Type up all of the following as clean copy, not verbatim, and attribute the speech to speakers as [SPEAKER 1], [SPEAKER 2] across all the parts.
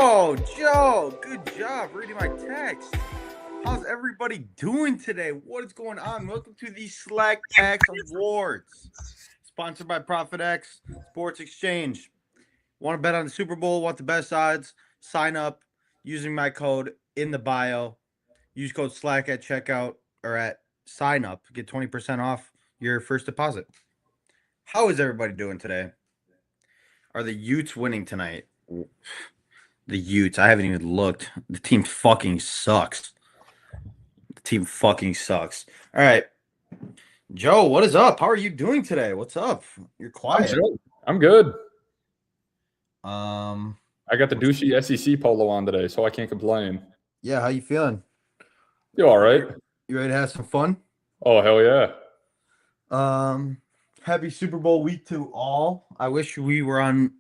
[SPEAKER 1] Joe, good job reading my text. How's everybody doing today? What is going on? Welcome to the SlackPacks Awards, sponsored by ProfitX Sports Exchange. Want to bet on the Super Bowl? Want the best odds? Sign up using my code in the bio. Use code SLACK at checkout or at sign up. Get 20% off your first deposit. How is everybody doing today? Are the Utes winning tonight? The Utes. I haven't even looked. The team fucking sucks. All right. Joe, what is up? How are you doing today? What's up? You're quiet.
[SPEAKER 2] I'm good.
[SPEAKER 1] Um,
[SPEAKER 2] I got the douchey SEC polo on today, so I can't complain.
[SPEAKER 1] yeah, how you feeling?
[SPEAKER 2] You all right?
[SPEAKER 1] You ready to have some fun?
[SPEAKER 2] Oh, hell yeah.
[SPEAKER 1] Happy Super Bowl week to all. I wish we were on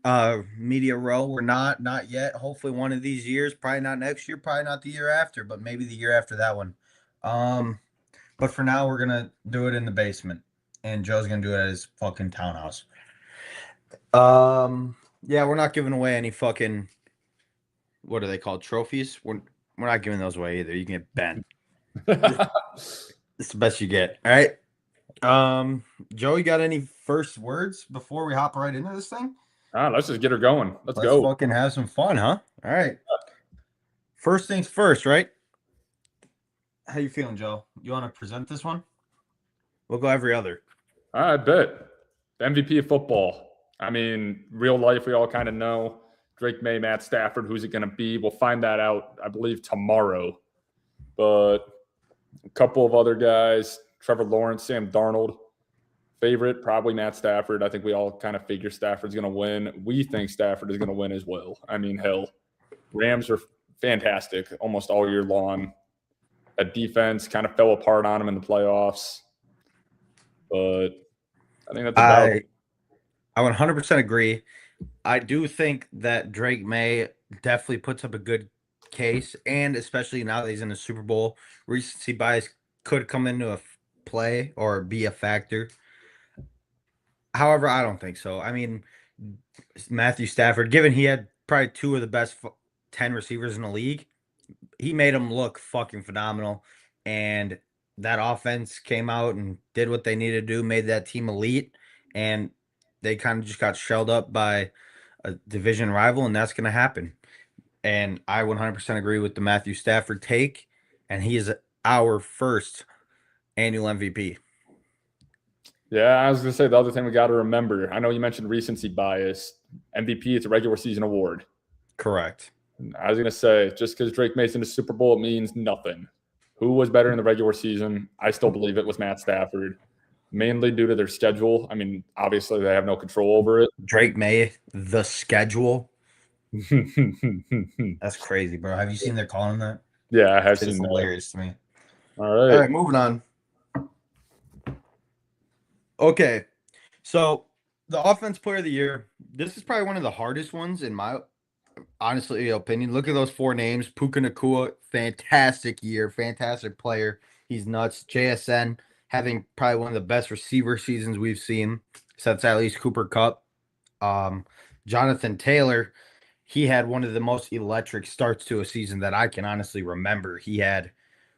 [SPEAKER 1] Media Row. We're not yet. Hopefully one of these years, probably not next year, probably not the year after, but maybe the year after that one. But for now we're gonna do it in the basement. And Joe's gonna do it at his fucking townhouse. Yeah, we're not giving away any fucking what are they called? Trophies? We're not giving those away either. You can get bent. It's the best you get. All right. Joe, you got any first words before we hop right into this thing?
[SPEAKER 2] Let's just get her going. Let's
[SPEAKER 1] Let's
[SPEAKER 2] go.
[SPEAKER 1] fucking have some fun, huh? All right. First things first, right? How you feeling, Joe? You want to present this one? We'll go every other.
[SPEAKER 2] I bet. The MVP of football. I mean, real life, we all kind of know. Drake May, Matt Stafford, who's it going to be? We'll find that out, I believe, tomorrow. But a couple of other guys, Trevor Lawrence, Sam Darnold. Favorite, probably Matt Stafford. I think we all kind of figure Stafford's going to win. We think Stafford is going to win as well. I mean, hell, Rams are fantastic almost all year long. That defense kind of fell apart on them in the playoffs. But I think that's about it.
[SPEAKER 1] I 100% agree. I do think that Drake May definitely puts up a good case, and especially now that he's in the Super Bowl, recency bias could come into a play or be a factor. However, I don't think so. I mean, Matthew Stafford, given he had probably two of the best 10 receivers in the league, he made them look fucking phenomenal. And that offense came out and did what they needed to do, made that team elite. And they kind of just got shelled up by a division rival, and that's going to happen. And I 100% agree with the Matthew Stafford take, and he is our first annual MVP.
[SPEAKER 2] Yeah, I was going to say the other thing we got to remember. I know you mentioned recency bias. MVP, it's a regular season award.
[SPEAKER 1] Correct.
[SPEAKER 2] I was going to say, just because Drake Mason in the Super Bowl, it means nothing. Who was better in the regular season? I still believe it was Matt Stafford, mainly due to their schedule. I mean, obviously, they have no control over it.
[SPEAKER 1] Drake May, the schedule. That's crazy, bro. Have you seen they're calling that?
[SPEAKER 2] Yeah, I have
[SPEAKER 1] It's
[SPEAKER 2] seen
[SPEAKER 1] hilarious to me.
[SPEAKER 2] All right,
[SPEAKER 1] moving on. Okay, so the offense player of the year. This is probably one of the hardest ones in my honestly opinion. Look at those four names. Puka Nacua, fantastic year, fantastic player. He's nuts. JSN having probably one of the best receiver seasons we've seen since at least Cooper Kupp. Jonathan Taylor, he had one of the most electric starts to a season that I can honestly remember. He had,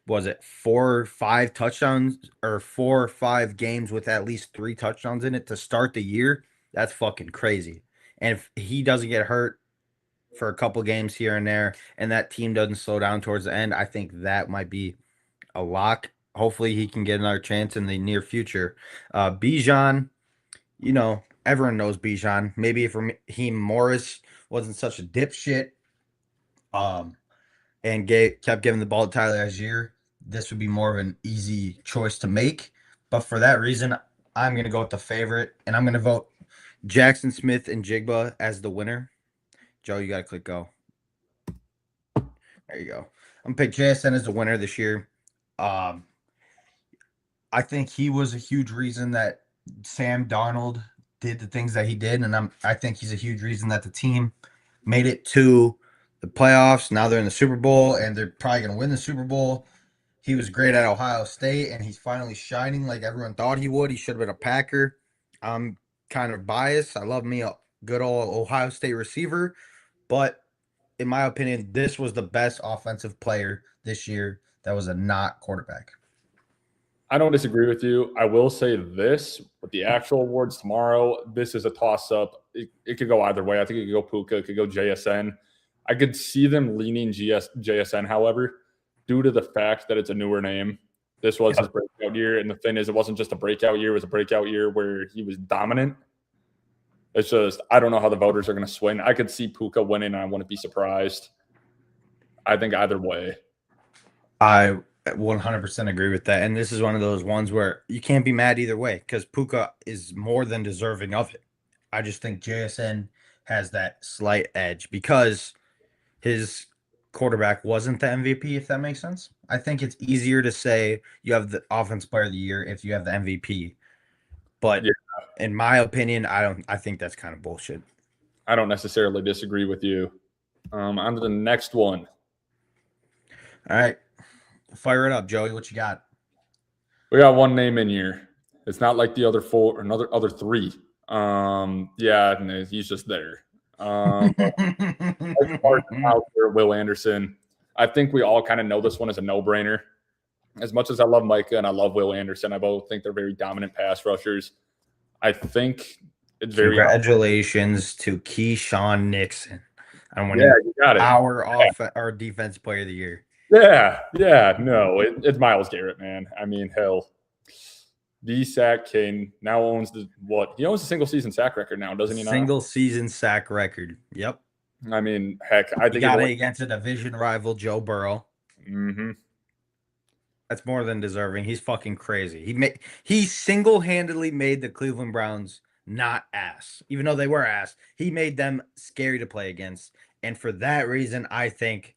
[SPEAKER 1] was it 4 or 5 touchdowns or 4 or 5 games with at least 3 touchdowns in it to start the year? That's fucking crazy. And if he doesn't get hurt for a couple games here and there, and that team doesn't slow down towards the end, I think that might be a lock. Hopefully he can get another chance in the near future. Bijan, everyone knows Bijan. Maybe if Raheem Morris wasn't such a dipshit, and kept giving the ball to Tyler Algier, this would be more of an easy choice to make. But for that reason, I'm going to go with the favorite, and I'm going to vote Jackson Smith and Jigba as the winner. Joe, you got to click go. There you go. I'm going to pick JSN as the winner this year. I think he was a huge reason that Sam Darnold did the things that he did, and I think he's a huge reason that the team made it to the playoffs. Now they're in the Super Bowl, and they're probably going to win the Super Bowl. He was great at Ohio State, and he's finally shining like everyone thought he would. He should have been a Packer. I'm kind of biased. I love me a good old Ohio State receiver, but in my opinion, this was the best offensive player this year that was a not quarterback.
[SPEAKER 2] I don't disagree with you. I will say this with the actual awards tomorrow, this is a toss up. It could go either way. I think it could go Puka, it could go JSN. I could see them leaning JSN, however, due to the fact that it's a newer name. This was his breakout year. And the thing is, it wasn't just a breakout year, it was a breakout year where he was dominant. It's just, I don't know how the voters are going to swing. I could see Puka winning, and I wouldn't be surprised. I think either way.
[SPEAKER 1] I 100% agree with that. And this is one of those ones where you can't be mad either way because Puka is more than deserving of it. I just think JSN has that slight edge because his quarterback wasn't the MVP, if that makes sense. I think it's easier to say you have the offense player of the year if you have the MVP. But in my opinion, I think that's kind of bullshit.
[SPEAKER 2] I don't necessarily disagree with you. On to the next one.
[SPEAKER 1] All right. Fire it up, Joey. What you got?
[SPEAKER 2] We got one name in here. It's not like the other four or other three. He's just there. Will Anderson. I think we all kind of know this one is a no-brainer. As much as I love Micah and I love Will Anderson, I both think they're very dominant pass rushers. I think it's very
[SPEAKER 1] congratulations to Keyshawn Nixon.
[SPEAKER 2] You got it.
[SPEAKER 1] Our defense player of the year.
[SPEAKER 2] It's Myles Garrett, man. I mean, hell, the sack king now owns he owns the single season sack record now, doesn't he?
[SPEAKER 1] Single season sack record. Yep.
[SPEAKER 2] I mean, heck, I think
[SPEAKER 1] he got it against a division rival, Joe Burrow.
[SPEAKER 2] Mm-hmm.
[SPEAKER 1] That's more than deserving. He's fucking crazy. He single-handedly made the Cleveland Browns not ass, even though they were ass. He made them scary to play against, and for that reason, I think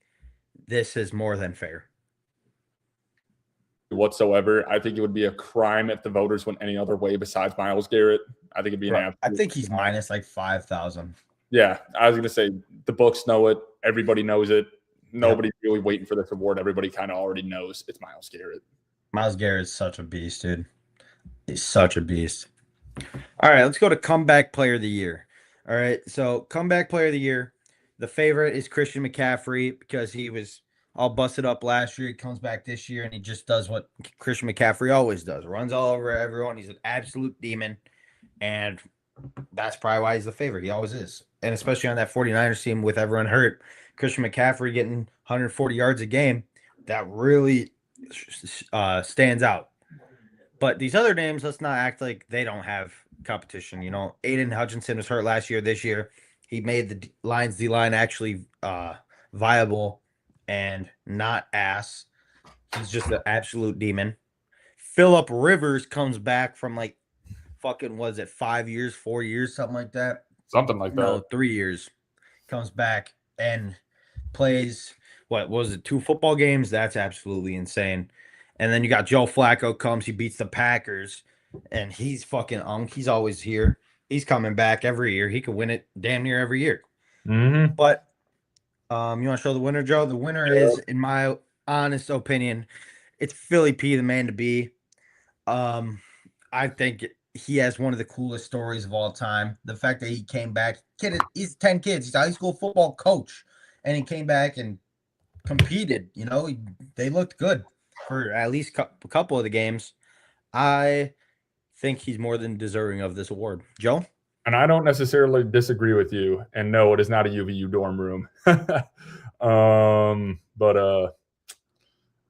[SPEAKER 1] this is more than fair.
[SPEAKER 2] Whatsoever, I think it would be a crime if the voters went any other way besides Myles Garrett. I think it'd be an absolute.
[SPEAKER 1] I think he's minus like 5,000.
[SPEAKER 2] Yeah, I was gonna say the books know it. Everybody knows it. Nobody's really waiting for this award. Everybody kind of already knows it's Myles Garrett.
[SPEAKER 1] Myles Garrett is such a beast, dude. He's such a beast. All right, let's go to comeback player of the year. All right, so comeback player of the year. The favorite is Christian McCaffrey because he was all busted up last year. He comes back this year and he just does what Christian McCaffrey always does. Runs all over everyone. He's an absolute demon. And that's probably why he's the favorite. He always is. And especially on that 49ers team with everyone hurt. Christian McCaffrey getting 140 yards a game, that really stands out. But these other names, let's not act like they don't have competition. You know, Aiden Hutchinson was hurt last year. This year, he made the Lions D-line actually viable and not ass. He's just an absolute demon. Phillip Rivers comes back from like fucking, was it 5 years, 4 years, something like that?
[SPEAKER 2] Something like that.
[SPEAKER 1] No, 3 years. Comes back and plays, what was it, 2 football games? That's absolutely insane. And then you got Joe Flacco comes, he beats the Packers, and he's fucking he's always here. He's coming back every year. He could win it damn near every year.
[SPEAKER 2] Mm-hmm.
[SPEAKER 1] But you want to show the winner, Joe? The winner is, in my honest opinion, it's Philly P, the man to be. I think he has one of the coolest stories of all time. The fact that he came back, he's 10 kids. He's a high school football coach. And he came back and competed. You know, they looked good for at least a couple of the games. I think he's more than deserving of this award. Joe?
[SPEAKER 2] And I don't necessarily disagree with you. And no, it is not a UVU dorm room. But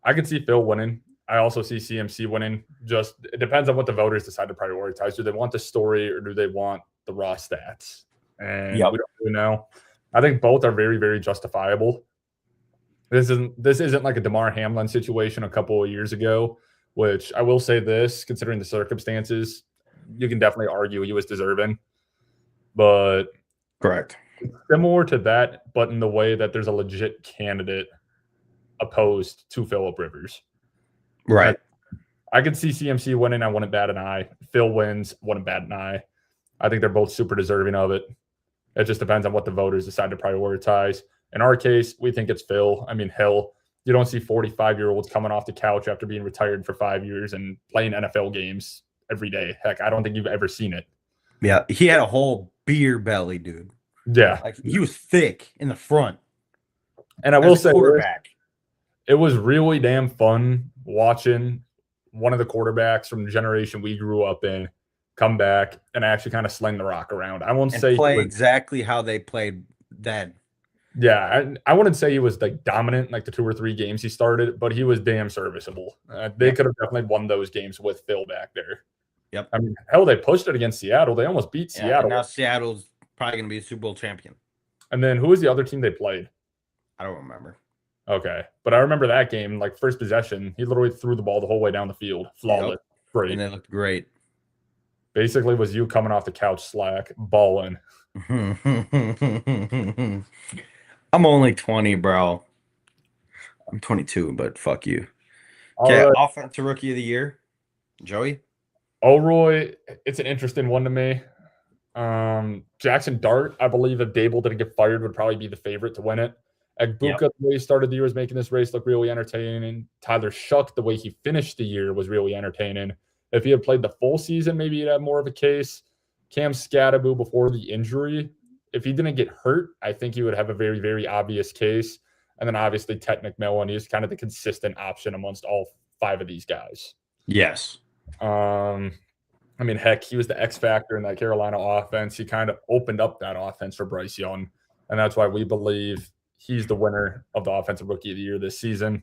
[SPEAKER 2] I could see Phil winning. I also see CMC winning. Just it depends on what the voters decide to prioritize. Do they want the story or do they want the raw stats? And we don't really know. I think both are very, very justifiable. This isn't like a DeMar Hamlin situation a couple of years ago, which I will say this, considering the circumstances, you can definitely argue he was deserving. But
[SPEAKER 1] correct.
[SPEAKER 2] Similar to that, but in the way that there's a legit candidate opposed to Phillip Rivers.
[SPEAKER 1] Right.
[SPEAKER 2] I could see CMC winning. I wouldn't bat an eye. Phil wins. Wouldn't bat an eye. I think they're both super deserving of it. It just depends on what the voters decide to prioritize. In our case, we think it's Phil. I mean, hell, you don't see 45-year-olds coming off the couch after being retired for 5 years and playing NFL games every day. Heck, I don't think you've ever seen it.
[SPEAKER 1] Yeah, he had a whole beer belly, dude.
[SPEAKER 2] Yeah.
[SPEAKER 1] Like, he was thick in the front.
[SPEAKER 2] And I will
[SPEAKER 1] as a
[SPEAKER 2] say
[SPEAKER 1] quarterback.
[SPEAKER 2] it was really damn fun watching one of the quarterbacks from the generation we grew up in come back and actually kind of sling the rock around. I won't
[SPEAKER 1] And
[SPEAKER 2] say he
[SPEAKER 1] play
[SPEAKER 2] was,
[SPEAKER 1] exactly how they played then.
[SPEAKER 2] yeah, I wouldn't say he was like dominant like the 2 or 3 games he started, but he was damn serviceable. They
[SPEAKER 1] Yep.
[SPEAKER 2] could have definitely won those games with Phil back there.
[SPEAKER 1] Yep.
[SPEAKER 2] I mean, hell, they pushed it against Seattle. They almost beat
[SPEAKER 1] Yeah. And now
[SPEAKER 2] Seattle.
[SPEAKER 1] Seattle's probably going to be a Super Bowl champion.
[SPEAKER 2] And then who was the other team they played?
[SPEAKER 1] I don't remember.
[SPEAKER 2] Okay. But I remember that game, like first possession, he literally threw the ball the whole way down the field. Flawless.
[SPEAKER 1] Yep.
[SPEAKER 2] Great.
[SPEAKER 1] And they looked great.
[SPEAKER 2] Basically was you coming off the couch slack, balling.
[SPEAKER 1] I'm only 20, bro. I'm 22, but fuck you. Okay,
[SPEAKER 2] All right.
[SPEAKER 1] offensive rookie of the year, Joey.
[SPEAKER 2] Roy, it's an interesting one to me. Jackson Dart, I believe if Dable didn't get fired, would probably be the favorite to win it. Egbuka, the way he started the year, was making this race look really entertaining. Tyler Shuck, the way he finished the year, was really entertaining. If he had played the full season, maybe he'd have more of a case. Cam Scattaboo before the injury, if he didn't get hurt, I think he would have a very, very obvious case. And then obviously Ted McMillan, he's kind of the consistent option amongst all 5 of these guys.
[SPEAKER 1] Yes.
[SPEAKER 2] I mean, heck, he was the X factor in that Carolina offense. He kind of opened up that offense for Bryce Young. And that's why we believe he's the winner of the Offensive Rookie of the Year this season.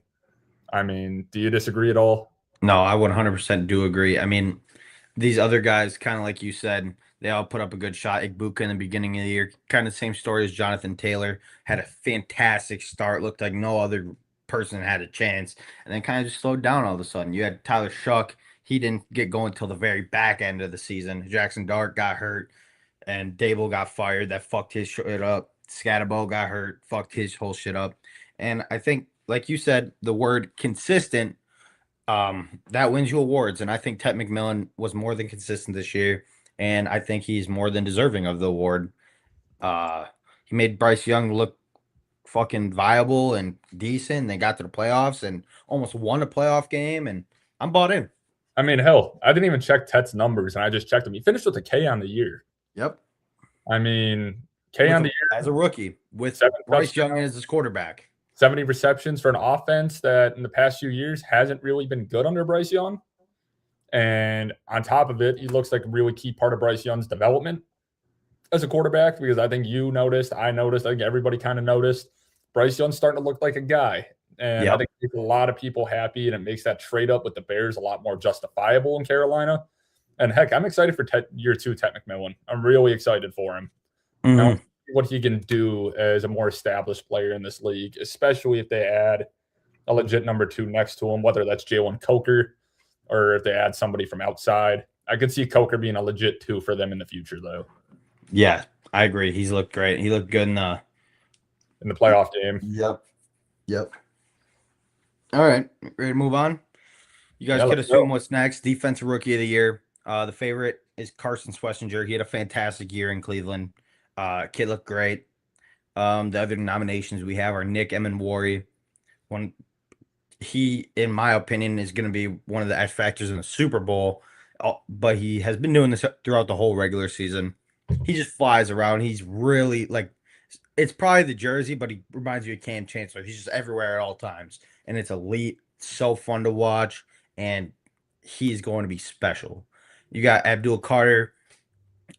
[SPEAKER 2] I mean, do you disagree at all?
[SPEAKER 1] No, I 100% do agree. I mean, these other guys, kind of like you said, they all put up a good shot. Igbuka in the beginning of the year, kind of the same story as Jonathan Taylor, had a fantastic start, looked like no other person had a chance, and then kind of just slowed down all of a sudden. You had Tyler Shuck. He didn't get going until the very back end of the season. Jackson Dart got hurt, and Dable got fired. That fucked his shit up. Scatterbo got hurt, fucked his whole shit up. And I think, like you said, the word consistent, that wins you awards. And I think Ted McMillan was more than consistent this year, and I think he's more than deserving of the award. He made Bryce Young look fucking viable and decent. They got to the playoffs and almost won a playoff game, and I'm bought in.
[SPEAKER 2] I mean, hell, I didn't even check Tet's numbers, and I just checked him. He finished with a K on the year.
[SPEAKER 1] Yep.
[SPEAKER 2] I mean, K on the year
[SPEAKER 1] as a rookie with Bryce Young as his quarterback.
[SPEAKER 2] 70 receptions for an offense that in the past few years hasn't really been good under Bryce Young. And on top of it, he looks like a really key part of Bryce Young's development as a quarterback, because I think you noticed, I noticed, I think everybody kind of noticed Bryce Young's starting to look like a guy. And I think it makes a lot of people happy, and it makes that trade up with the Bears a lot more justifiable in Carolina. And heck, I'm excited for year 2 Ted McMillan. I'm really excited for him. Now, what he can do as a more established player in this league, especially if they add a legit number 2 next to him, whether that's Jalen Coker or if they add somebody from outside. I could see Coker being a legit 2 for them in the future, though.
[SPEAKER 1] Yeah, I agree. He's looked great. He looked good in the
[SPEAKER 2] playoff game.
[SPEAKER 1] Yep. All right, ready to move on? You guys could assume what's next. Defensive Rookie of the Year. The favorite is Carson Schlesinger. He had a fantastic year in Cleveland. Kid looked great. The other nominations we have are Nick Emmanwori. He, in my opinion, is going to be one of the X factors in the Super Bowl. But he has been doing this throughout the whole regular season. He just flies around. He's really it's probably the jersey, but he reminds you of Cam Chancellor. He's just everywhere at all times, and it's elite. So fun to watch, and he's going to be special. You got Abdul Carter.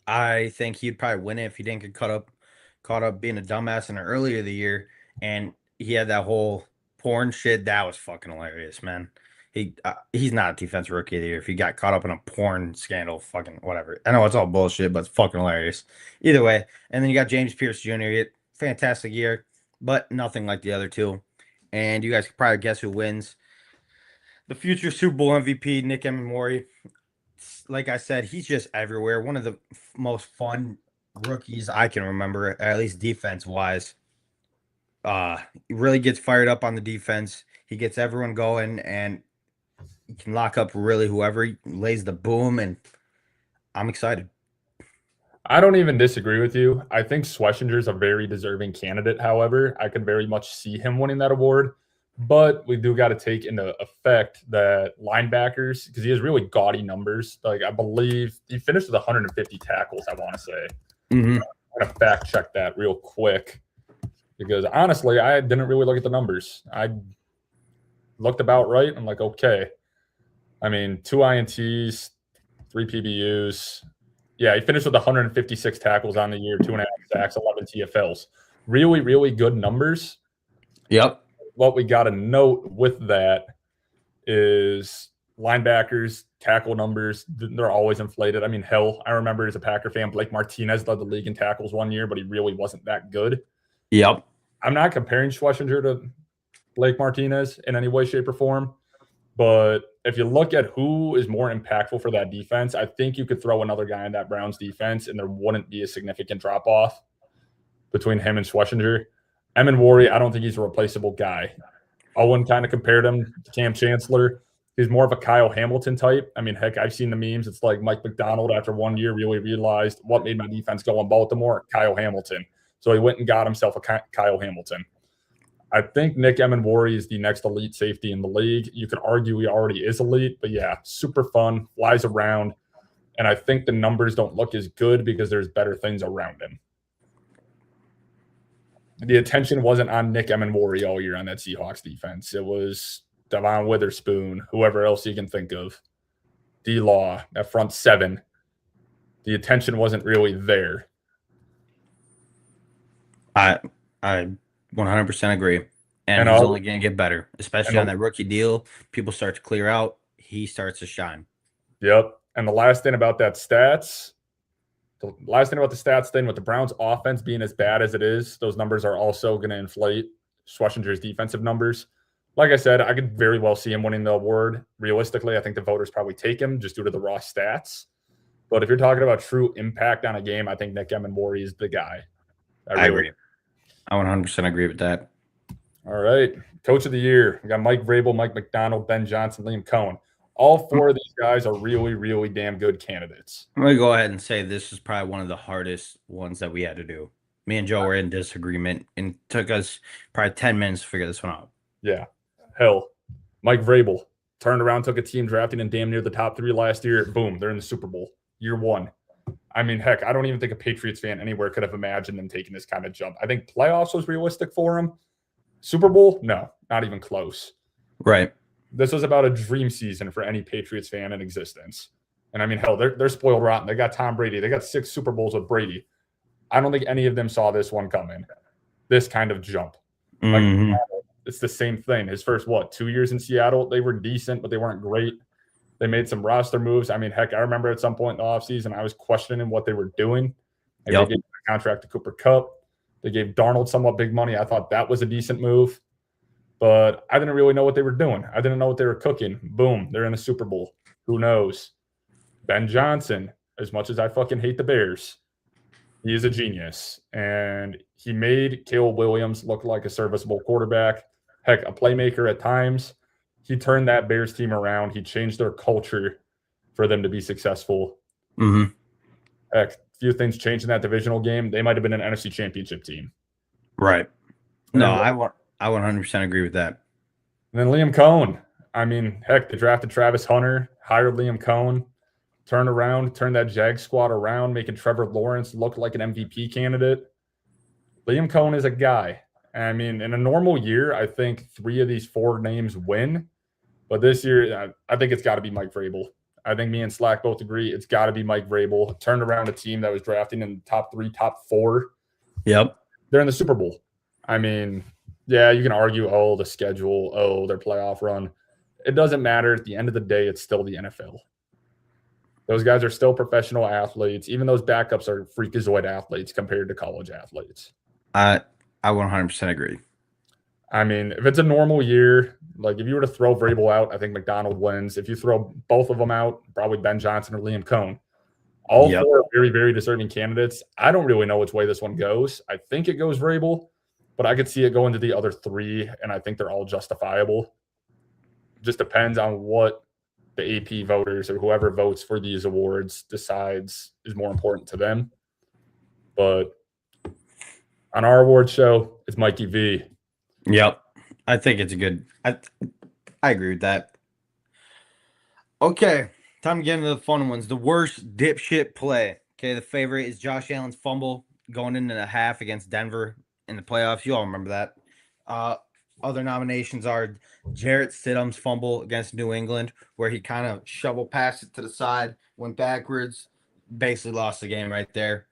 [SPEAKER 1] I think he'd probably win it if he didn't get caught up being a dumbass in the earlier of the year, and he had that whole porn shit. That was fucking hilarious, man. He's not a defensive rookie of the year if he got caught up in a porn scandal. Fucking whatever. I know it's all bullshit, but it's fucking hilarious. Either way, and then you got James Pierce Jr. He had a fantastic year, but nothing like the other 2. And you guys can probably guess who wins. The future Super Bowl MVP, Nick Emmanwori. Like I said, he's just everywhere. One of the most fun rookies I can remember, at least defense-wise. He really gets fired up on the defense. He gets everyone going, and he can lock up really whoever. He lays the boom, and I'm excited.
[SPEAKER 2] I don't even disagree with you. I think Schlesinger's a very deserving candidate. However, I could very much see him winning that award. But we do got to take into effect that linebackers, because he has really gaudy numbers. Like, I believe he finished with 150 tackles, I want to say. I'm going to fact check that real quick, because honestly, I didn't really look at the numbers. I looked about right. I'm like, okay. I mean, 2 INTs, 3 PBUs. Yeah, he finished with 156 tackles on the year, 2.5 sacks, 11 TFLs. Really, really good numbers.
[SPEAKER 1] Yep.
[SPEAKER 2] What we got to note with that is linebackers, tackle numbers, they're always inflated. I mean, hell, I remember as a Packer fan, Blake Martinez led the league in tackles one year, but he really wasn't that good.
[SPEAKER 1] Yep.
[SPEAKER 2] I'm not comparing Schlesinger to Blake Martinez in any way, shape, or form. But if you look at who is more impactful for that defense, I think you could throw another guy in that Browns defense and there wouldn't be a significant drop off between him and Schlesinger. Emenwari, I don't think he's a replaceable guy. Owen kind of compared him to Cam Chancellor. He's more of a Kyle Hamilton type. I mean, heck, I've seen the memes. It's like Mike McDonald after 1 year really realized what made my defense go in Baltimore, Kyle Hamilton. So he went and got himself a Kyle Hamilton. I think Nick Emenwari is the next elite safety in the league. You could argue he already is elite, but yeah, super fun, flies around. And I think the numbers don't look as good because there's better things around him. The attention wasn't on Nick Emenwari all year on that Seahawks defense. It was Devon Witherspoon, whoever else you can think of, D-Law, that front seven. The attention wasn't really there.
[SPEAKER 1] I 100% agree. And he's only going to get better, especially on that rookie deal. People start to clear out. He starts to shine.
[SPEAKER 2] Yep. And the last thing about the stats thing with the Browns offense being as bad as it is, those numbers are also going to inflate Schlesinger's defensive numbers. Like I said, I could very well see him winning the award. Realistically, I think the voters probably take him just due to the raw stats. But if you're talking about true impact on a game, I think Nick Emenwari is the guy.
[SPEAKER 1] I agree. I 100% agree with that.
[SPEAKER 2] All right. Coach of the year. We got Mike Vrabel, Mike McDonald, Ben Johnson, Liam Cohen. All four of these guys are really, really damn good candidates.
[SPEAKER 1] I'm going to go ahead and say this is probably one of the hardest ones that we had to do. Me and Joe were in disagreement, and it took us probably 10 minutes to figure this one out.
[SPEAKER 2] Yeah. Hell, Mike Vrabel turned around, took a team drafting in damn near the top 3 last year. Boom, they're in the Super Bowl. Year 1. I mean, heck, I don't even think a Patriots fan anywhere could have imagined them taking this kind of jump. I think playoffs was realistic for him. Super Bowl? No, not even close.
[SPEAKER 1] Right.
[SPEAKER 2] This was about a dream season for any Patriots fan in existence. And I mean, hell, they're spoiled rotten. They got Tom Brady. They got 6 Super Bowls with Brady. I don't think any of them saw this one coming. This kind of jump. Like, it's the same thing. His first, 2 years in Seattle, they were decent, but they weren't great. They made some roster moves. I mean, heck, I remember at some point in the offseason, I was questioning what they were doing. They gave a contract to Cooper Kupp. They gave Darnold somewhat big money. I thought that was a decent move. But I didn't really know what they were doing. I didn't know what they were cooking. Boom, they're in the Super Bowl. Who knows? Ben Johnson, as much as I fucking hate the Bears, he is a genius. And he made Caleb Williams look like a serviceable quarterback. Heck, a playmaker at times. He turned that Bears team around. He changed their culture for them to be successful. Heck, a few things changed in that divisional game. They might have been an NFC championship team.
[SPEAKER 1] Right. No, I 100% agree with that.
[SPEAKER 2] And then Liam Cohen. I mean, heck, they drafted Travis Hunter, hired Liam Cohen, turned that Jag squad around, making Trevor Lawrence look like an MVP candidate. Liam Cohen is a guy. I mean, in a normal year, I think 3 of these 4 names win. But this year, I think it's got to be Mike Vrabel. I think me and Slack both agree it's got to be Mike Vrabel. Turned around a team that was drafting in the top 3, top 4.
[SPEAKER 1] Yep.
[SPEAKER 2] They're in the Super Bowl. I mean, yeah, you can argue, their schedule, their playoff run. It doesn't matter. At the end of the day, it's still the NFL. Those guys are still professional athletes. Even those backups are freakazoid athletes compared to college athletes.
[SPEAKER 1] I 100% agree.
[SPEAKER 2] I mean, if it's a normal year, like if you were to throw Vrabel out, I think McDonald wins. If you throw both of them out, probably Ben Johnson or Liam Cohen. All 4 are very, very deserving candidates. I don't really know which way this one goes. I think it goes Vrabel, but I could see it going to the other 3, and I think they're all justifiable. Just depends on what the AP voters or whoever votes for these awards decides is more important to them. But on our award show, it's Mikey V.
[SPEAKER 1] Yep. I think it's a good – I agree with that. Okay. Time to get into the fun ones. The worst dipshit play. Okay, the favorite is Josh Allen's fumble going into the half against Denver. in the playoffs. You all remember that. Uh, Other nominations are Jarrett Stidham's fumble against New England, where he kind of shovel passed it to the side, went backwards, basically lost the game right there.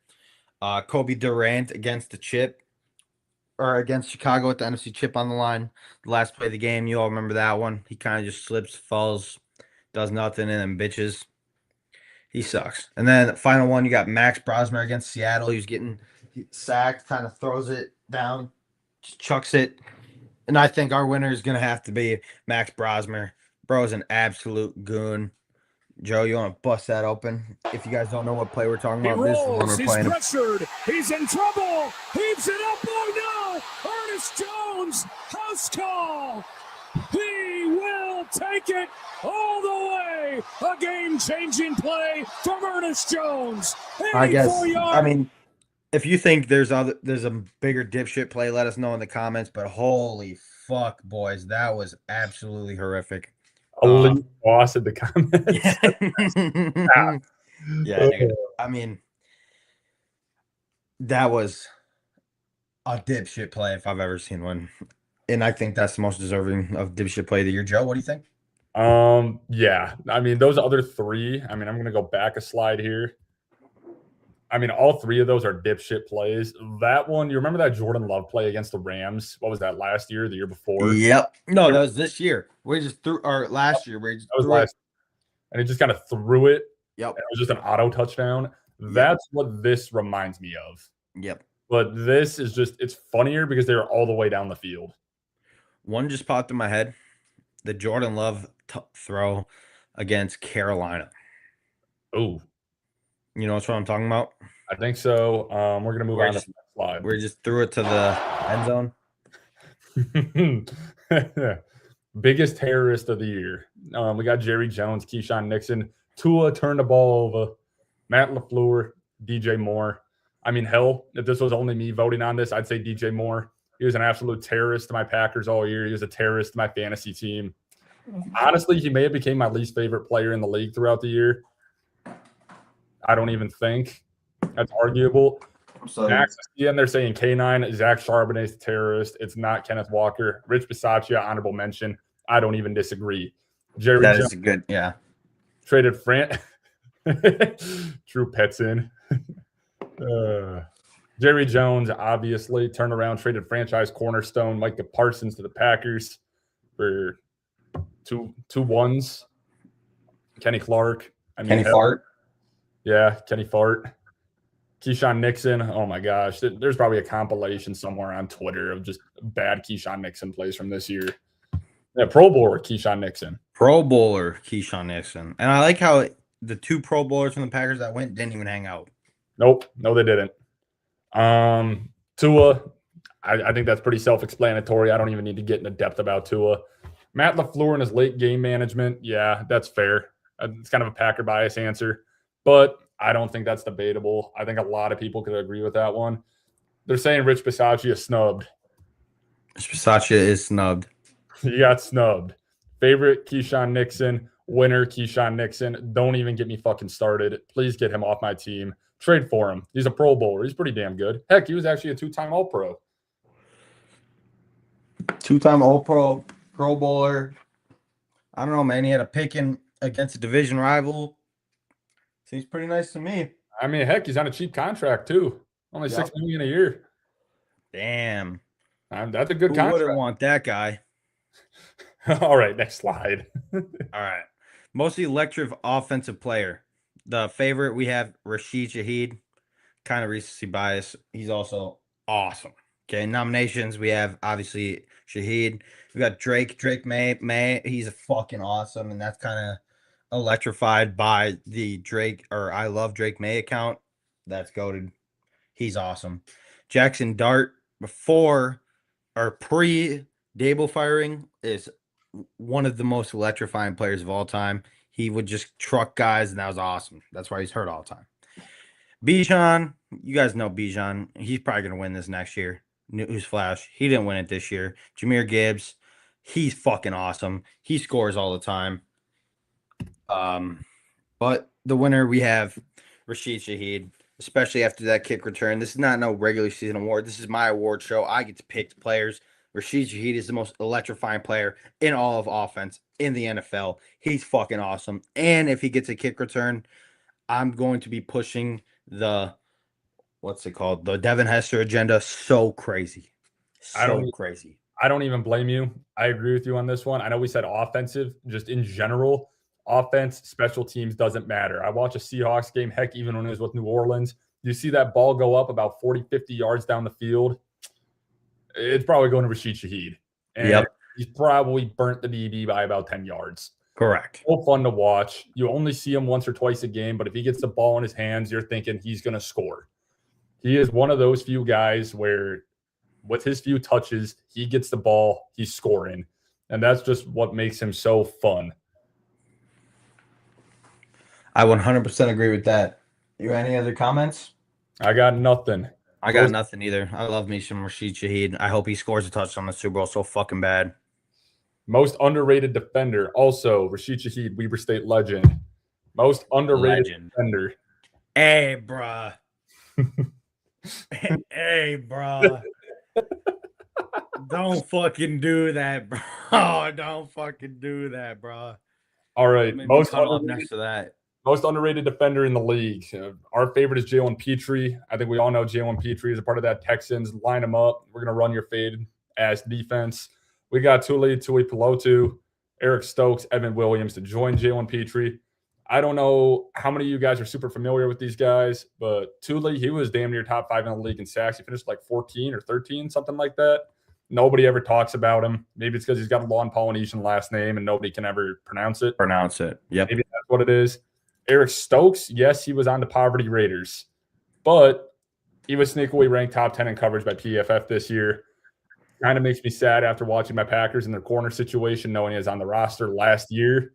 [SPEAKER 1] Kobe Durant against the chip or against Chicago with the NFC chip on the line. The last play of the game, you all remember that one. He kind of just slips, falls, does nothing, and then bitches. He sucks. And then the final one, you got Max Brosmer against Seattle. He was getting sacked, kind of throws it down, just chucks it. And I think our winner is going to have to be Max Brosmer. Bro's an absolute goon. Joe, you want to bust that open? If you guys don't know what play we're talking
[SPEAKER 3] He
[SPEAKER 1] about, this is the one
[SPEAKER 3] rolls,
[SPEAKER 1] we're
[SPEAKER 3] he's
[SPEAKER 1] playing.
[SPEAKER 3] pressured, he's in trouble, heaves it up, oh no! Ernest Jones, house call! He will take it all the way! A game-changing play from Ernest Jones.
[SPEAKER 1] I guess,
[SPEAKER 3] 84-yard.
[SPEAKER 1] I mean, if you think there's a bigger dipshit play, let us know in the comments. But holy fuck, boys, that was absolutely horrific.
[SPEAKER 2] Elite boss in the comments.
[SPEAKER 1] Yeah, dude. I mean, that was a dipshit play if I've ever seen one. And I think that's the most deserving of dipshit play of the year. Joe, what do you think?
[SPEAKER 2] Yeah. I mean, those other three, I mean, I'm gonna go back a slide here. I mean, all three of those are dipshit plays. That one, you remember that Jordan Love play against the Rams? What was that, last year, the year before?
[SPEAKER 1] Yep. No, that was this year. We just threw, or last year. We just
[SPEAKER 2] That was
[SPEAKER 1] threw
[SPEAKER 2] last, and he just kind of threw it.
[SPEAKER 1] Yep.
[SPEAKER 2] It was just an auto touchdown. That's what this reminds me of.
[SPEAKER 1] Yep.
[SPEAKER 2] But this is just, it's funnier because they were all the way down the field.
[SPEAKER 1] One just popped in my head. The Jordan Love throw against Carolina.
[SPEAKER 2] Oh,
[SPEAKER 1] You know what I'm talking about?
[SPEAKER 2] I think so. We're gonna move on to the next slide.
[SPEAKER 1] We just threw it to the end
[SPEAKER 2] zone. Biggest terrorist of the year. We got Jerry Jones, Keyshawn Nixon. Tua turned the ball over. Matt LaFleur, DJ Moore. I mean, hell, if this was only me voting on this, I'd say DJ Moore. He was an absolute terrorist to my Packers all year. He was a terrorist to my fantasy team. Honestly, he may have became my least favorite player in the league throughout the year. I don't even think that's arguable. Max, and they're saying K9, Zach Charbonnet's a terrorist. It's not Kenneth Walker. Rich Bisaccia, honorable mention. I don't even disagree. Jerry
[SPEAKER 1] That
[SPEAKER 2] Jones,
[SPEAKER 1] is good. Yeah.
[SPEAKER 2] Traded Drew Petzin. Jerry Jones, obviously, turned around, traded franchise cornerstone Micah Parsons to the Packers for two ones. Kenny Clark.
[SPEAKER 1] Kenny Fart.
[SPEAKER 2] Yeah, Kenny Fart. Keyshawn Nixon. Oh my gosh. There's probably a compilation somewhere on Twitter of just bad Keyshawn Nixon plays from this year. Yeah, Pro Bowler Keyshawn Nixon.
[SPEAKER 1] Pro Bowler Keyshawn Nixon. And I like how the two Pro Bowlers from the Packers that went didn't even hang out.
[SPEAKER 2] Nope. No, they didn't. Tua, I think that's pretty self-explanatory. I don't even need to get into depth about Tua. Matt LaFleur and his late game management, yeah, that's fair. It's kind of a Packer bias answer, but I don't think that's debatable. I think a lot of people could agree with that one. They're saying Rich Bisaccia is snubbed.
[SPEAKER 1] Rich Bisaccia is snubbed.
[SPEAKER 2] He got snubbed. Favorite, Keyshawn Nixon. Winner, Keyshawn Nixon. Don't even get me fucking started. Please get him off my team. Trade for him. He's a Pro Bowler. He's pretty damn good. Heck, he was actually a two-time All-Pro.
[SPEAKER 1] Two-time All-Pro, Pro Bowler. I don't know, man. He had a pick in against a division rival. Seems pretty nice to me.
[SPEAKER 2] I mean, heck, he's on a cheap contract, too. Only $6 million a year.
[SPEAKER 1] Damn.
[SPEAKER 2] That's a good
[SPEAKER 1] Who
[SPEAKER 2] contract.
[SPEAKER 1] wouldn't want that guy?
[SPEAKER 2] All right, next slide.
[SPEAKER 1] All right. Most electric offensive player. The favorite, we have Rashid Shaheed. Kind of recency bias. He's also awesome. Okay, nominations, we have obviously Shaheed. We got Drake May. He's fucking awesome, and that's kind of electrified by the Drake or I Love Drake May account. That's goated. He's awesome. Jackson Dart before or pre Dable firing is one of the most electrifying players of all time. He would just truck guys, and that was awesome. That's why he's hurt all the time. Bijan, you guys know Bijan. He's probably going to win this next year. Newsflash, he didn't win it this year. Jahmyr Gibbs, he's fucking awesome. He scores all the time. But the winner, we have Rashid Shaheed. especially after that kick return. This is not no regular season award. This is my award show. I get to pick the players. Rashid Shaheed is the most electrifying player in all of offense in the NFL. He's fucking awesome. And if he gets a kick return, I'm going to be pushing the what's it called? The Devin Hester agenda so crazy. So crazy.
[SPEAKER 2] I don't even blame you. I agree with you on this one. I know we said offensive, just in general, offense, special teams doesn't matter. I watched a Seahawks game, heck, even when it was with New Orleans. You see that ball go up about 40, 50 yards down the field. It's probably going to Rashid Shaheed. And he's probably burnt the DB by about 10 yards.
[SPEAKER 1] Correct.
[SPEAKER 2] So fun to watch. You only see him once or twice a game, but if he gets the ball in his hands, you're thinking he's going to score. He is one of those few guys where with his few touches, he gets the ball, he's scoring. And that's just what makes him so fun.
[SPEAKER 1] I 100% agree with that. You any other comments?
[SPEAKER 2] I got nothing.
[SPEAKER 1] I got nothing either. I love me some Rashid Shaheed. I hope he scores a touchdown in the Super Bowl so fucking bad.
[SPEAKER 2] Most underrated defender. Also, Rashid Shaheed, Weber State legend. Most underrated defender.
[SPEAKER 1] Hey, bruh. Hey, bruh. Don't fucking do that, bro. Don't fucking do that, bro.
[SPEAKER 2] All right.
[SPEAKER 1] Most up next to that.
[SPEAKER 2] Most underrated defender in the league. Our favorite is Jalen Petrie. I think we all know Jalen Petrie is a part of that Texans. Line him up. We're going to run your fade ass defense. We got Tuli Pelotu, Eric Stokes, Evan Williams to join Jalen Petrie. I don't know how many of you guys are super familiar with these guys, but Tuli, he was damn near top 5 in the league in sacks. He finished like 14 or 13, something like that. Nobody ever talks about him. Maybe it's because he's got a long Polynesian last name and nobody can ever pronounce it.
[SPEAKER 1] Yep.
[SPEAKER 2] Maybe that's what it is. Eric Stokes, yes, he was on the Poverty Raiders, but he was sneakily ranked top 10 in coverage by PFF this year. Kind of makes me sad after watching my Packers in their corner situation, knowing he was on the roster last year.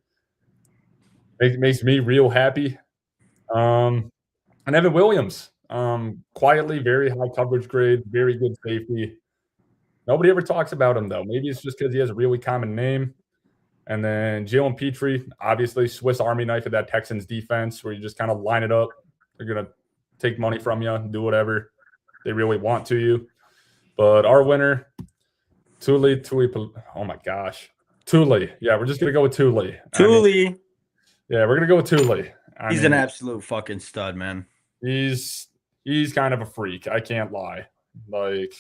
[SPEAKER 2] Makes me real happy. And Evan Williams, quietly, very high coverage grade, very good safety. Nobody ever talks about him, though. Maybe it's just because he has a really common name. And then Jalen Petrie, obviously Swiss Army knife of that Texans defense where you just kind of line it up. They're going to take money from you and do whatever they really want to you. But our winner, Tuli. Oh, my gosh. Tuli. Yeah, we're just going to go with Tuli.
[SPEAKER 1] Tuli.
[SPEAKER 2] Yeah, we're going to go with Tuli.
[SPEAKER 1] He's an absolute fucking stud, man.
[SPEAKER 2] He's kind of a freak. I can't lie. Like,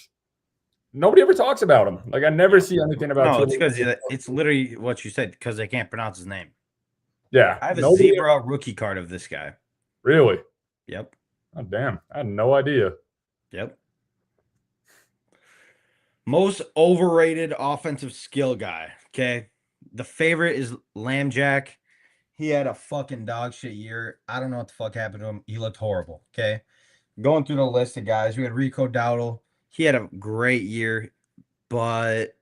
[SPEAKER 2] nobody ever talks about him. Like, I never see anything about him.
[SPEAKER 1] No, it's because it's literally what you said, because they can't pronounce his name.
[SPEAKER 2] Yeah.
[SPEAKER 1] I have a zebra rookie card of this guy.
[SPEAKER 2] Really?
[SPEAKER 1] Yep.
[SPEAKER 2] Oh, damn. I had no idea.
[SPEAKER 1] Yep. Most overrated offensive skill guy. Okay. The favorite is Lamb Jack. He had a fucking dog shit year. I don't know what the fuck happened to him. He looked horrible. Okay. Going through the list of guys, we had Rico Dowdle. He had a great year, but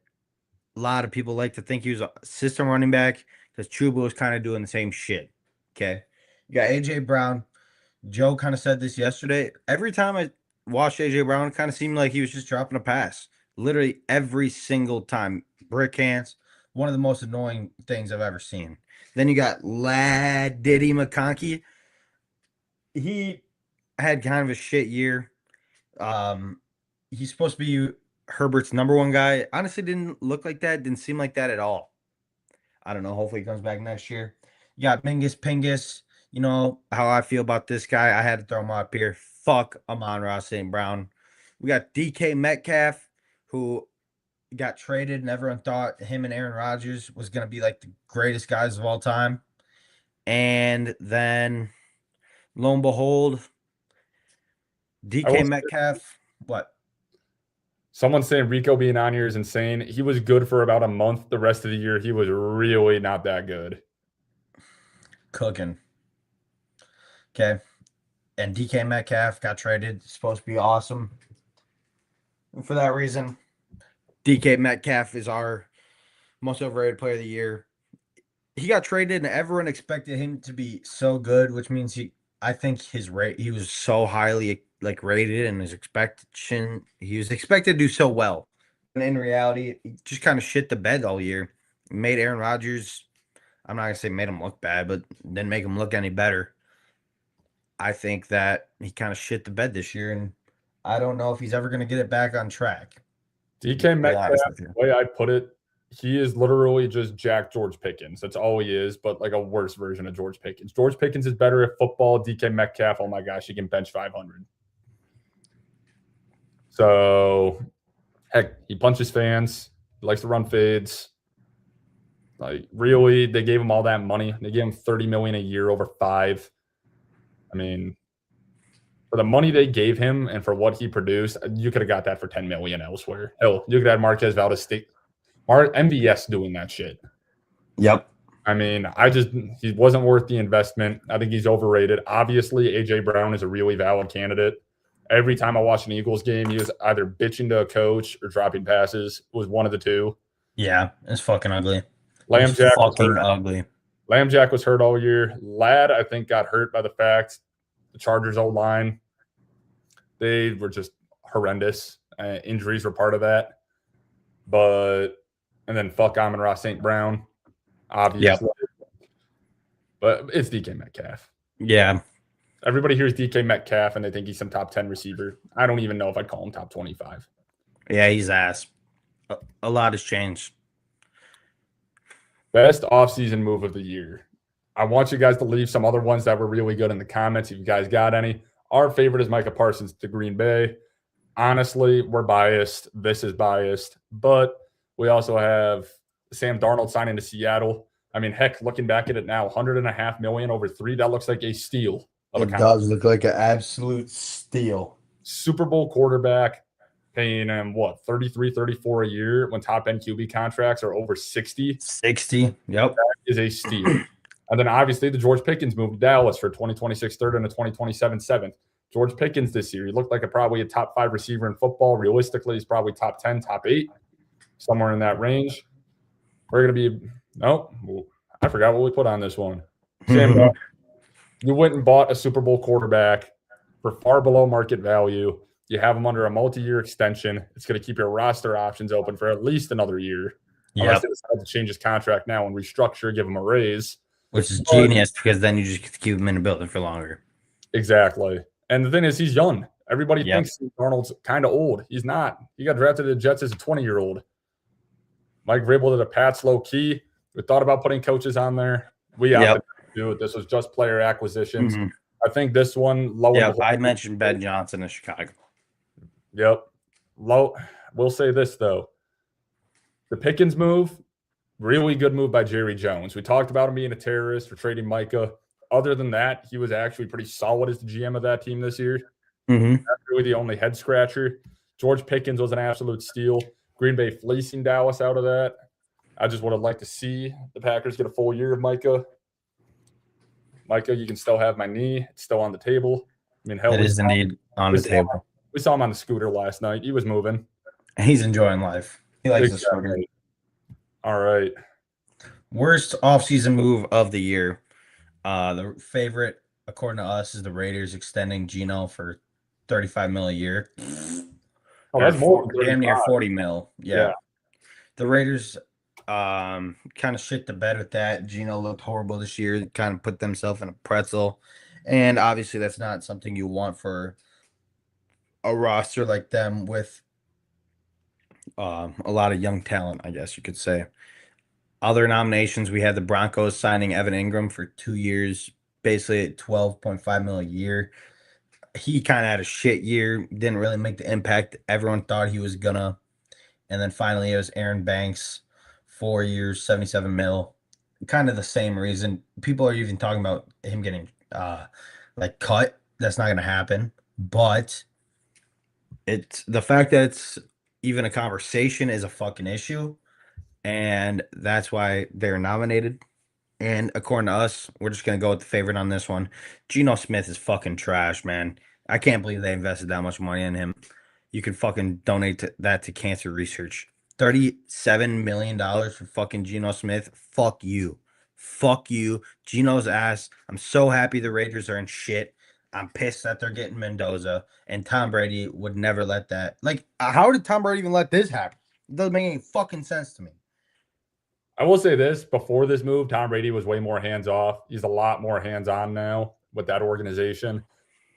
[SPEAKER 1] a lot of people like to think he was a system running back because Chuba was kind of doing the same shit. Okay. You got AJ Brown. Joe kind of said this yesterday. Every time I watched AJ Brown, it kind of seemed like he was just dropping a pass. Literally every single time. Brick hands. One of the most annoying things I've ever seen. Then you got Diddy McConkey. He had kind of a shit year. He's supposed to be Herbert's number one guy. Honestly, didn't look like that. Didn't seem like that at all. I don't know. Hopefully he comes back next year. You got Mingus Pingus. You know how I feel about this guy. I had to throw him up here. Fuck Amon-Ra St. Brown. We got DK Metcalf, who got traded, and everyone thought him and Aaron Rodgers was going to be like the greatest guys of all time. And then, lo and behold, DK Metcalf, what?
[SPEAKER 2] Someone's saying Rico being on here is insane. He was good for about a month. The rest of the year, he was really not that good.
[SPEAKER 1] Cooking. Okay. And DK Metcalf got traded. Supposed to be awesome. And for that reason, DK Metcalf is our most overrated player of the year. He got traded, and everyone expected him to be so good, which means I think his rate, he was so highly rated, and he was expected to do so well. And in reality, he just kind of shit the bed all year. Made Aaron Rodgers, I'm not gonna say made him look bad, but didn't make him look any better. I think that he kind of shit the bed this year, and I don't know if he's ever going to get it back on track.
[SPEAKER 2] DK
[SPEAKER 1] Be
[SPEAKER 2] Metcalf,
[SPEAKER 1] honest with you.
[SPEAKER 2] the way I put it, he is literally just Jack George Pickens. That's all he is, but like a worse version of George Pickens. George Pickens is better at football. DK Metcalf, oh my gosh, he can bench 500. So, heck, he punches fans. He likes to run fades. Like, really, they gave him all that money. They gave him $30 million a year over 5. I mean, for the money they gave him and for what he produced, you could have got that for $10 million elsewhere. Hell, you could have had Marquez Valdez-State, MVS doing that shit.
[SPEAKER 1] Yep.
[SPEAKER 2] I mean, he wasn't worth the investment. I think he's overrated. Obviously, AJ Brown is a really valid candidate. Every time I watch an Eagles game, he was either bitching to a coach or dropping passes. It was one of the two.
[SPEAKER 1] Yeah, it's fucking ugly.
[SPEAKER 2] Lamb
[SPEAKER 1] It's
[SPEAKER 2] Jack
[SPEAKER 1] fucking ugly.
[SPEAKER 2] Lamb Jack was hurt all year. Ladd, I think, got hurt by the fact the Chargers' O-line, they were just horrendous. Injuries were part of that. And then fuck Amon-Ra St. Brown, obviously. Yep. But it's DK Metcalf.
[SPEAKER 1] Yeah.
[SPEAKER 2] Everybody hears DK Metcalf and they think he's some top 10 receiver. I don't even know if I'd call him top 25.
[SPEAKER 1] Yeah, he's ass. A lot has changed.
[SPEAKER 2] Best offseason move of the year. I want you guys to leave some other ones that were really good in the comments if you guys got any. Our favorite is Micah Parsons to Green Bay. Honestly, we're biased. This is biased. But we also have Sam Darnold signing to Seattle. I mean, heck, looking back at it now, $100.5 million over 3, that looks like a steal.
[SPEAKER 1] It does look like an absolute steal.
[SPEAKER 2] Super Bowl quarterback, paying him, 33, 34 a year when top-end QB contracts are over 60.
[SPEAKER 1] 60, yep.
[SPEAKER 2] That is a steal. And then obviously the George Pickens moved to Dallas for 2026 third and a 2027 seventh. George Pickens this year, he looked like probably a top 5 receiver in football. Realistically, he's probably top 10, top 8, somewhere in that range. We're going to be I forgot what we put on this one. Sam, you went and bought a Super Bowl quarterback for far below market value. You have him under a multi-year extension. It's going to keep your roster options open for at least another year. Unless they decide to change his contract now and restructure, give him a raise.
[SPEAKER 1] Which is genius because then you just get to keep him in the building for longer.
[SPEAKER 2] Exactly. And the thing is, he's young. Everybody thinks Arnold's kind of old. He's not. He got drafted to the Jets as a 20-year-old. Mike Vrabel did a Pats low key. We thought about putting coaches on there. We opted to do it. This was just player acquisitions.
[SPEAKER 1] Mm-hmm.
[SPEAKER 2] I think this one low.
[SPEAKER 1] Yeah, I mentioned Ben Johnson in Chicago.
[SPEAKER 2] Yep. Low. We'll say this though. The Pickens move, really good move by Jerry Jones. We talked about him being a terrorist for trading Micah. Other than that, he was actually pretty solid as the GM of that team this year.
[SPEAKER 1] Mm-hmm.
[SPEAKER 2] That's really the only head scratcher. George Pickens was an absolute steal. Green Bay fleecing Dallas out of that. I just would have liked to see the Packers get a full year of Micah. Micah, you can still have my knee. It's still on the table. I mean, hell,
[SPEAKER 1] it is indeed on the table.
[SPEAKER 2] We saw him on the scooter last night. He was moving.
[SPEAKER 1] He's enjoying life. He likes the scooter.
[SPEAKER 2] All right.
[SPEAKER 1] Worst offseason move of the year. The favorite, according to us, is the Raiders extending Geno for $35 million a year.
[SPEAKER 2] Oh, that's more than
[SPEAKER 1] damn near $40 million. Yeah. The Raiders kind of shit the bed with that. Geno looked horrible this year. Kind of put themselves in a pretzel. And obviously that's not something you want for a roster like them with a lot of young talent, I guess you could say. Other nominations, we had the Broncos signing Evan Ingram for 2 years, basically at $12.5 million a year. He kind of had a shit year, didn't really make the impact everyone thought he was gonna. And then finally it was Aaron Banks, 4 years, $77 million. Kind of the same reason. People are even talking about him getting cut. That's not gonna happen. But it's the fact that it's even a conversation is a fucking issue. And that's why they're nominated. And according to us, we're just going to go with the favorite on this one. Geno Smith is fucking trash, man. I can't believe they invested that much money in him. You can fucking donate that to cancer research. $37 million for fucking Geno Smith. Fuck you. Fuck you. Geno's ass. I'm so happy the Raiders are in shit. I'm pissed that they're getting Mendoza. And Tom Brady would never let that. How did Tom Brady even let this happen? It doesn't make any fucking sense to me.
[SPEAKER 2] I will say this, before this move, Tom Brady was way more hands-off. He's a lot more hands-on now. with that organization.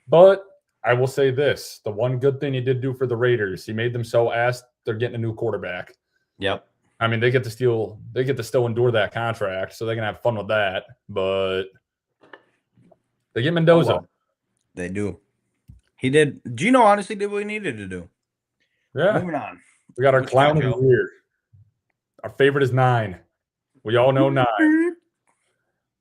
[SPEAKER 2] But I will say this, the one good thing he did do for the Raiders, he made them so asked they're getting a new quarterback.
[SPEAKER 1] Yep.
[SPEAKER 2] I mean, they get to still endure that contract, so they can have fun with that. But they get Mendoza.
[SPEAKER 1] Oh, well. They do. He did. Gino honestly did what he needed to do.
[SPEAKER 2] Yeah.
[SPEAKER 1] Moving on.
[SPEAKER 2] We got our
[SPEAKER 1] What you
[SPEAKER 2] clown
[SPEAKER 1] got,
[SPEAKER 2] of the
[SPEAKER 1] Joe?
[SPEAKER 2] year. Our favorite is 9. We all know 9.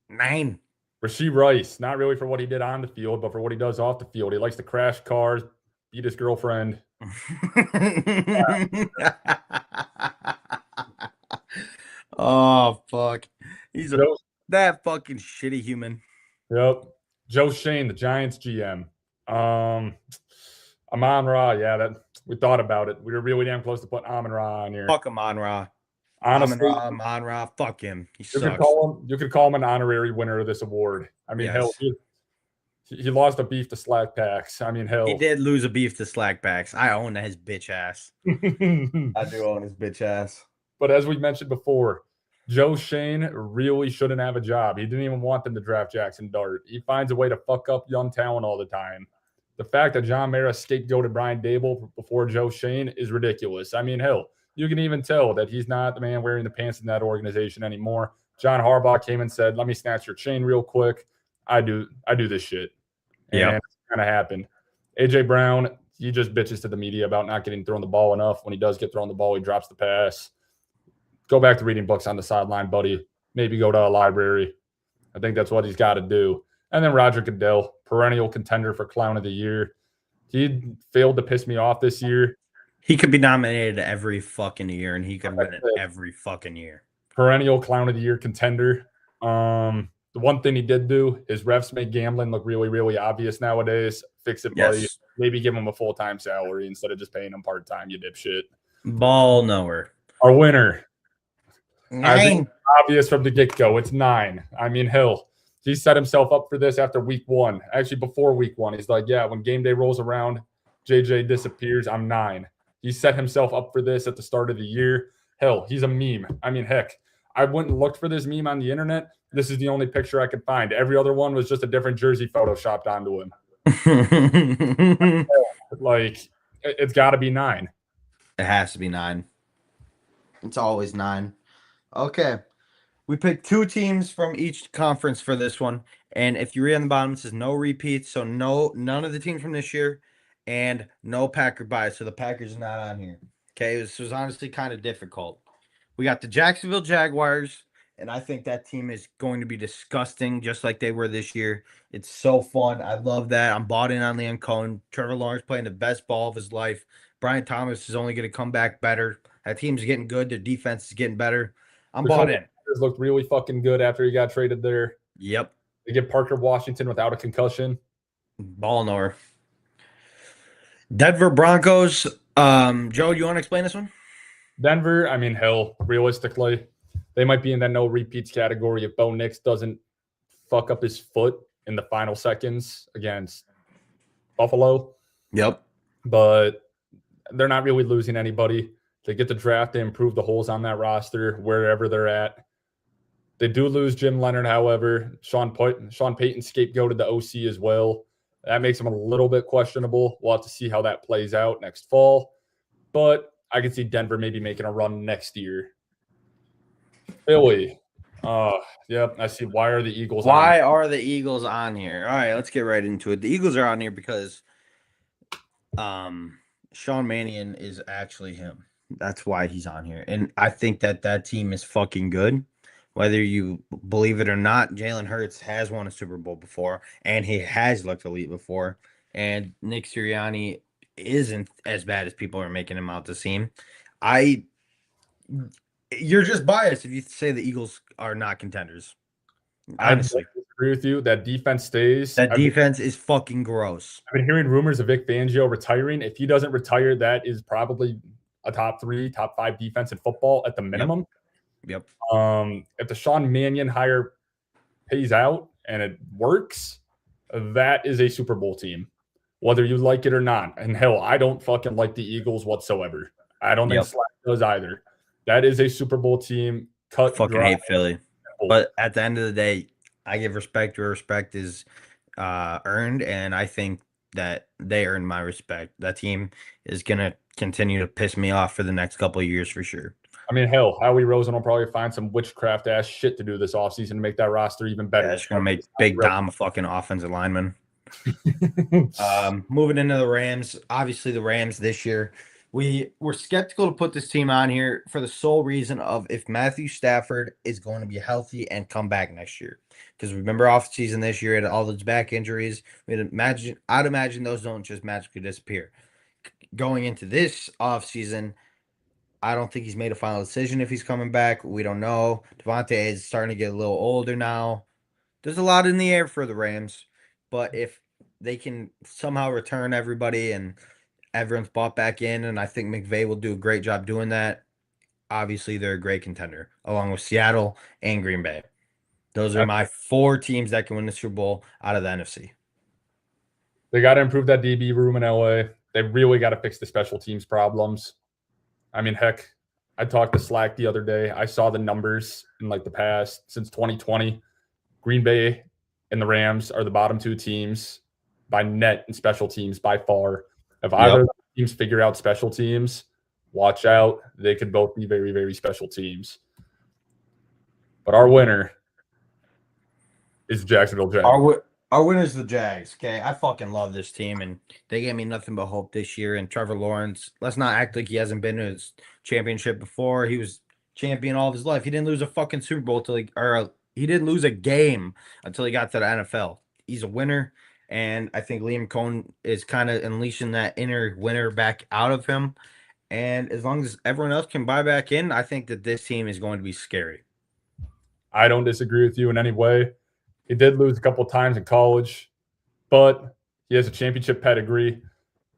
[SPEAKER 1] 9.
[SPEAKER 2] Rashee Rice, not really for what he did on the field, but for what he does off the field. He likes to crash cars, beat his girlfriend.
[SPEAKER 1] Oh, fuck. He's that fucking shitty human.
[SPEAKER 2] Yep. Joe Shane, the Giants GM. Amon-Ra, yeah, we thought about it. We were really damn close to putting Amon-Ra on here.
[SPEAKER 1] Fuck Amon-Ra.
[SPEAKER 2] Honestly,
[SPEAKER 1] Amon-Ra, fuck him. He sucks.
[SPEAKER 2] You could call him an honorary winner of this award. I mean, hell, he lost a beef to SlackPacks. I mean, hell.
[SPEAKER 1] He did lose a beef to SlackPacks. I own his bitch ass. I do own his bitch ass.
[SPEAKER 2] But as we mentioned before, Joe Shane really shouldn't have a job. He didn't even want them to draft Jackson Dart. He finds a way to fuck up young talent all the time. The fact that John Mara scapegoated Brian Dable before Joe Shane is ridiculous. I mean, hell, you can even tell that he's not the man wearing the pants in that organization anymore. John Harbaugh came and said, "Let me snatch your chain real quick. I do this shit."
[SPEAKER 1] Yeah,
[SPEAKER 2] it kind of happened. AJ Brown, he just bitches to the media about not getting thrown the ball enough. When he does get thrown the ball, he drops the pass. Go back to reading books on the sideline, buddy. Maybe go to a library. I think that's what he's got to do. And then Roger Goodell, perennial contender for Clown of the Year. He failed to piss me off this year.
[SPEAKER 1] He could be nominated every fucking year, and he could win it every fucking year.
[SPEAKER 2] Perennial Clown of the Year contender. The one thing he did do is refs make gambling look really, really obvious nowadays. Fix it, buddy.
[SPEAKER 1] Yes.
[SPEAKER 2] Maybe give him a full-time salary instead of just paying him part-time, you dipshit.
[SPEAKER 1] Ball knower.
[SPEAKER 2] Our winner.
[SPEAKER 1] 9.
[SPEAKER 2] Obvious from the get-go. It's 9. I mean, hell, he set himself up for this after week 1. Actually, before week 1. He's like, yeah, when game day rolls around, JJ disappears, I'm 9. He set himself up for this at the start of the year. Hell, he's a meme. I mean, heck, I went and looked for this meme on the internet. This is the only picture I could find. Every other one was just a different jersey photoshopped onto him. Like, it's got to be 9.
[SPEAKER 1] It has to be 9. It's always 9. Okay. We picked 2 teams from each conference for this one. And if you read on the bottom, it says no repeats. So none of the teams from this year and no Packer bias. So the Packers are not on here. Okay. This was honestly kind of difficult. We got the Jacksonville Jaguars, and I think that team is going to be disgusting, just like they were this year. It's so fun. I love that. I'm bought in on Liam Cohen. Trevor Lawrence playing the best ball of his life. Brian Thomas is only going to come back better. That team's getting good. Their defense is getting better. I'm bought in.
[SPEAKER 2] Looked really fucking good after he got traded there.
[SPEAKER 1] Yep.
[SPEAKER 2] They get Parker Washington without a concussion.
[SPEAKER 1] Ball knower. Denver Broncos. Joe, you want to explain this one?
[SPEAKER 2] Denver, I mean, hell, realistically, they might be in that no repeats category if Bo Nix doesn't fuck up his foot in the final seconds against Buffalo.
[SPEAKER 1] Yep.
[SPEAKER 2] But they're not really losing anybody. They get the draft to improve the holes on that roster wherever they're at. They do lose Jim Leonard, however. Sean Payton scapegoated the OC as well. That makes him a little bit questionable. We'll have to see how that plays out next fall. But I can see Denver maybe making a run next year. Philly. Yep, I see. Why are the Eagles on?
[SPEAKER 1] Why are the Eagles on here? All right, let's get right into it. The Eagles are on here because Sean Mannion is actually him. That's why he's on here. And I think that team is fucking good. Whether you believe it or not, Jalen Hurts has won a Super Bowl before, and he has looked elite before. And Nick Sirianni isn't as bad as people are making him out to seem. You're just biased if you say the Eagles are not contenders. Honestly,
[SPEAKER 2] I agree with you. That defense stays.
[SPEAKER 1] That defense is fucking gross.
[SPEAKER 2] I've been hearing rumors of Vic Fangio retiring. If he doesn't retire, that is probably a top 3, top 5 defense in football at the minimum.
[SPEAKER 1] Yep.
[SPEAKER 2] If the Sean Mannion hire pays out and it works, that is a Super Bowl team, whether you like it or not. And hell, I don't fucking like the Eagles whatsoever. I don't think Slack does either. That is a Super Bowl team. Cut.
[SPEAKER 1] Fucking hate Philly. But at the end of the day, I give respect where respect is earned, and I think that they earned my respect. That team is gonna continue to piss me off for the next couple of years for sure.
[SPEAKER 2] I mean, hell, Howie Rosen will probably find some witchcraft ass shit to do this offseason to make that roster even
[SPEAKER 1] Yeah,
[SPEAKER 2] better.
[SPEAKER 1] it's gonna make Big Dom a fucking offensive lineman. Moving into the Rams, obviously the Rams this year, we were skeptical to put this team on here for the sole reason of if Matthew Stafford is going to be healthy and come back next year. Because remember off season this year, had all those back injuries. I'd imagine those don't just magically disappear. Going into this off season, I don't think he's made a final decision if he's coming back. We don't know. Devontae is starting to get a little older now. There's a lot in the air for the Rams, but if they can somehow return everybody and everyone's bought back in, and I think McVay will do a great job doing that, obviously they're a great contender, along with Seattle and Green Bay. Those are my 4 teams that can win the Super Bowl out of the NFC.
[SPEAKER 2] They got to improve that DB room in LA. They really got to fix the special teams problems. I mean, heck, I talked to Slack the other day. I saw the numbers in like the past since 2020. Green Bay and the Rams are the bottom 2 teams by net and special teams by far. If either of the teams figure out special teams, watch out. They could both be very, very special teams. But our winner is the Jacksonville Jaguars.
[SPEAKER 1] Our winner's the Jags. Okay, I fucking love this team, and they gave me nothing but hope this year. And Trevor Lawrence, let's not act like he hasn't been to his championship before. He was champion all of his life. He didn't lose a fucking Super Bowl he didn't lose a game until he got to the NFL. He's a winner, and I think Liam Cohen is kind of unleashing that inner winner back out of him. And as long as everyone else can buy back in, I think that this team is going to be scary.
[SPEAKER 2] I don't disagree with you in any way. He did lose a couple of times in college, but he has a championship pedigree.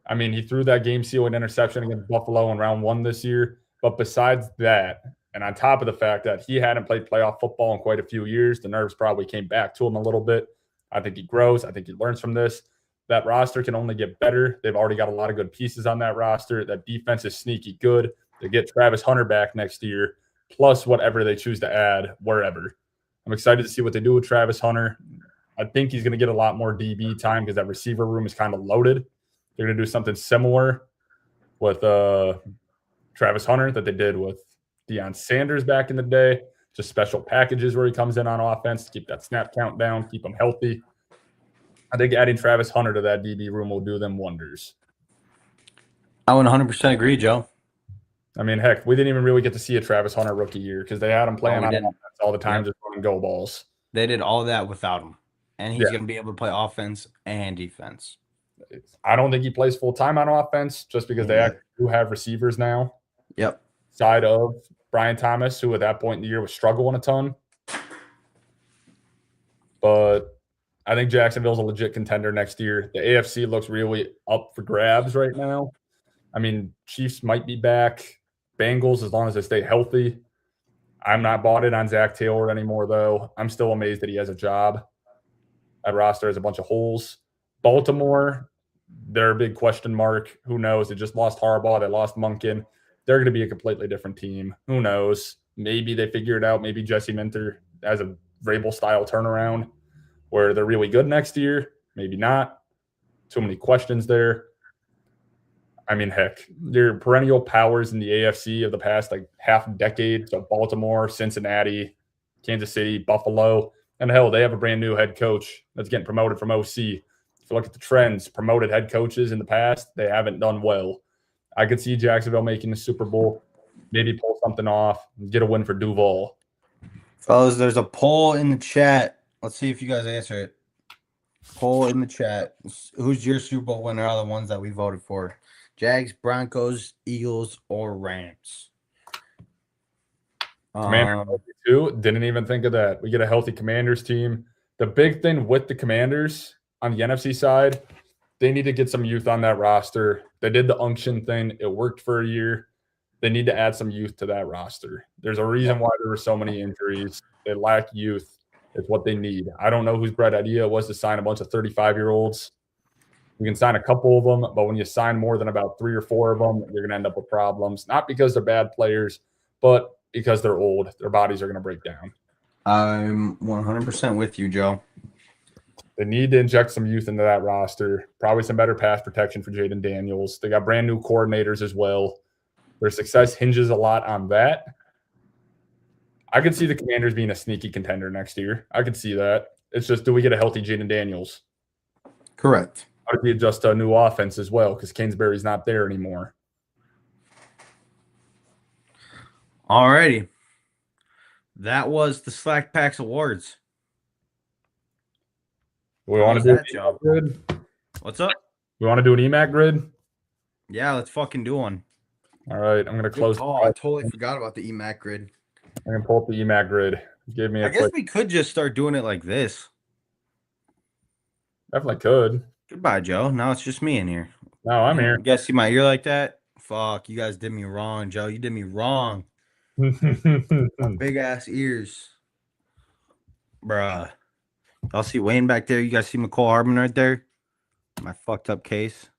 [SPEAKER 2] I mean, he threw that game-sealing interception against Buffalo in round 1 this year. But besides that, and on top of the fact that he hadn't played playoff football in quite a few years, the nerves probably came back to him a little bit. I think he grows. I think he learns from this. That roster can only get better. They've already got a lot of good pieces on that roster. That defense is sneaky good. They get Travis Hunter back next year, plus whatever they choose to add wherever. I'm excited to see what they do with Travis Hunter. I think he's going to get a lot more DB time because that receiver room is kind of loaded. They're going to do something similar with Travis Hunter that they did with Deion Sanders back in the day. Just special packages where he comes in on offense to keep that snap count down, keep him healthy. I think adding Travis Hunter to that DB room will do them wonders.
[SPEAKER 1] I would 100% agree, Joe.
[SPEAKER 2] I mean, heck, we didn't even really get to see a Travis Hunter rookie year because they had him playing on offense all the time, just running go balls.
[SPEAKER 1] They did all that without him, and he's going to be able to play offense and defense.
[SPEAKER 2] I don't think he plays full-time on offense just because they actually do have receivers now.
[SPEAKER 1] Yep.
[SPEAKER 2] Side of Brian Thomas, who at that point in the year was struggling a ton. But I think Jacksonville's a legit contender next year. The AFC looks really up for grabs right now. I mean, Chiefs might be back. Bengals, as long as they stay healthy. I'm not bought in on Zach Taylor anymore, though. I'm still amazed that he has a job. That roster has a bunch of holes. Baltimore, they're a big question mark. Who knows? They just lost Harbaugh. They lost Monken. They're going to be a completely different team. Who knows? Maybe they figure it out. Maybe Jesse Minter has a Vrabel-style turnaround where they're really good next year. Maybe not. Too many questions there. I mean, heck, your perennial powers in the AFC of the past like half decade. So Baltimore, Cincinnati, Kansas City, Buffalo, and hell, they have a brand new head coach that's getting promoted from OC. If you look at the trends, promoted head coaches in the past, they haven't done well. I could see Jacksonville making the Super Bowl, maybe pull something off, and get a win for Duval.
[SPEAKER 1] Fellas, there's a poll in the chat. Let's see if you guys answer it. Poll in the chat. Who's your Super Bowl winner out of the ones that we voted for? Jags, Broncos, Eagles, or Rams?
[SPEAKER 2] Commanders too. Didn't even think of that. We get a healthy Commanders team. The big thing with the Commanders on the NFC side, they need to get some youth on that roster. They did the unction thing. It worked for a year. They need to add some youth to that roster. There's a reason why there were so many injuries. They lack youth. It's what they need. I don't know whose bright idea it was to sign a bunch of 35-year-olds. You can sign a couple of them, but when you sign more than about 3 or 4 of them, you're going to end up with problems. Not because they're bad players, but because they're old. Their bodies are going to break down.
[SPEAKER 1] I'm 100% with you, Joe.
[SPEAKER 2] They need to inject some youth into that roster. Probably some better pass protection for Jaden Daniels. They got brand new coordinators as well. Their success hinges a lot on that. I could see the Commanders being a sneaky contender next year. I could see that. It's just, do we get a healthy Jaden Daniels?
[SPEAKER 1] Correct.
[SPEAKER 2] How do we adjust to a new offense as well? Because Kingsbury's not there anymore.
[SPEAKER 1] Alrighty. That was the SlackPacks Awards.
[SPEAKER 2] We
[SPEAKER 1] How
[SPEAKER 2] want
[SPEAKER 1] was
[SPEAKER 2] to do
[SPEAKER 1] that,
[SPEAKER 2] an
[SPEAKER 1] Joe?
[SPEAKER 2] EMAC grid?
[SPEAKER 1] What's up?
[SPEAKER 2] We want to do an EMAC grid?
[SPEAKER 1] Yeah, let's fucking do one.
[SPEAKER 2] All right, I'm going to close.
[SPEAKER 1] Oh, I totally forgot about the EMAC grid.
[SPEAKER 2] I'm going to pull up the EMAC grid. Give me a
[SPEAKER 1] I guess
[SPEAKER 2] quick.
[SPEAKER 1] we could just start doing it like this.
[SPEAKER 2] Definitely could.
[SPEAKER 1] Goodbye, Joe. Now it's just me in here.
[SPEAKER 2] No, I'm here.
[SPEAKER 1] You guys see my ear like that? Fuck, you guys did me wrong, Joe. You did me wrong. Big ass ears. Bruh. I'll see Wayne back there. You guys see McCole Harbin right there? My fucked up case.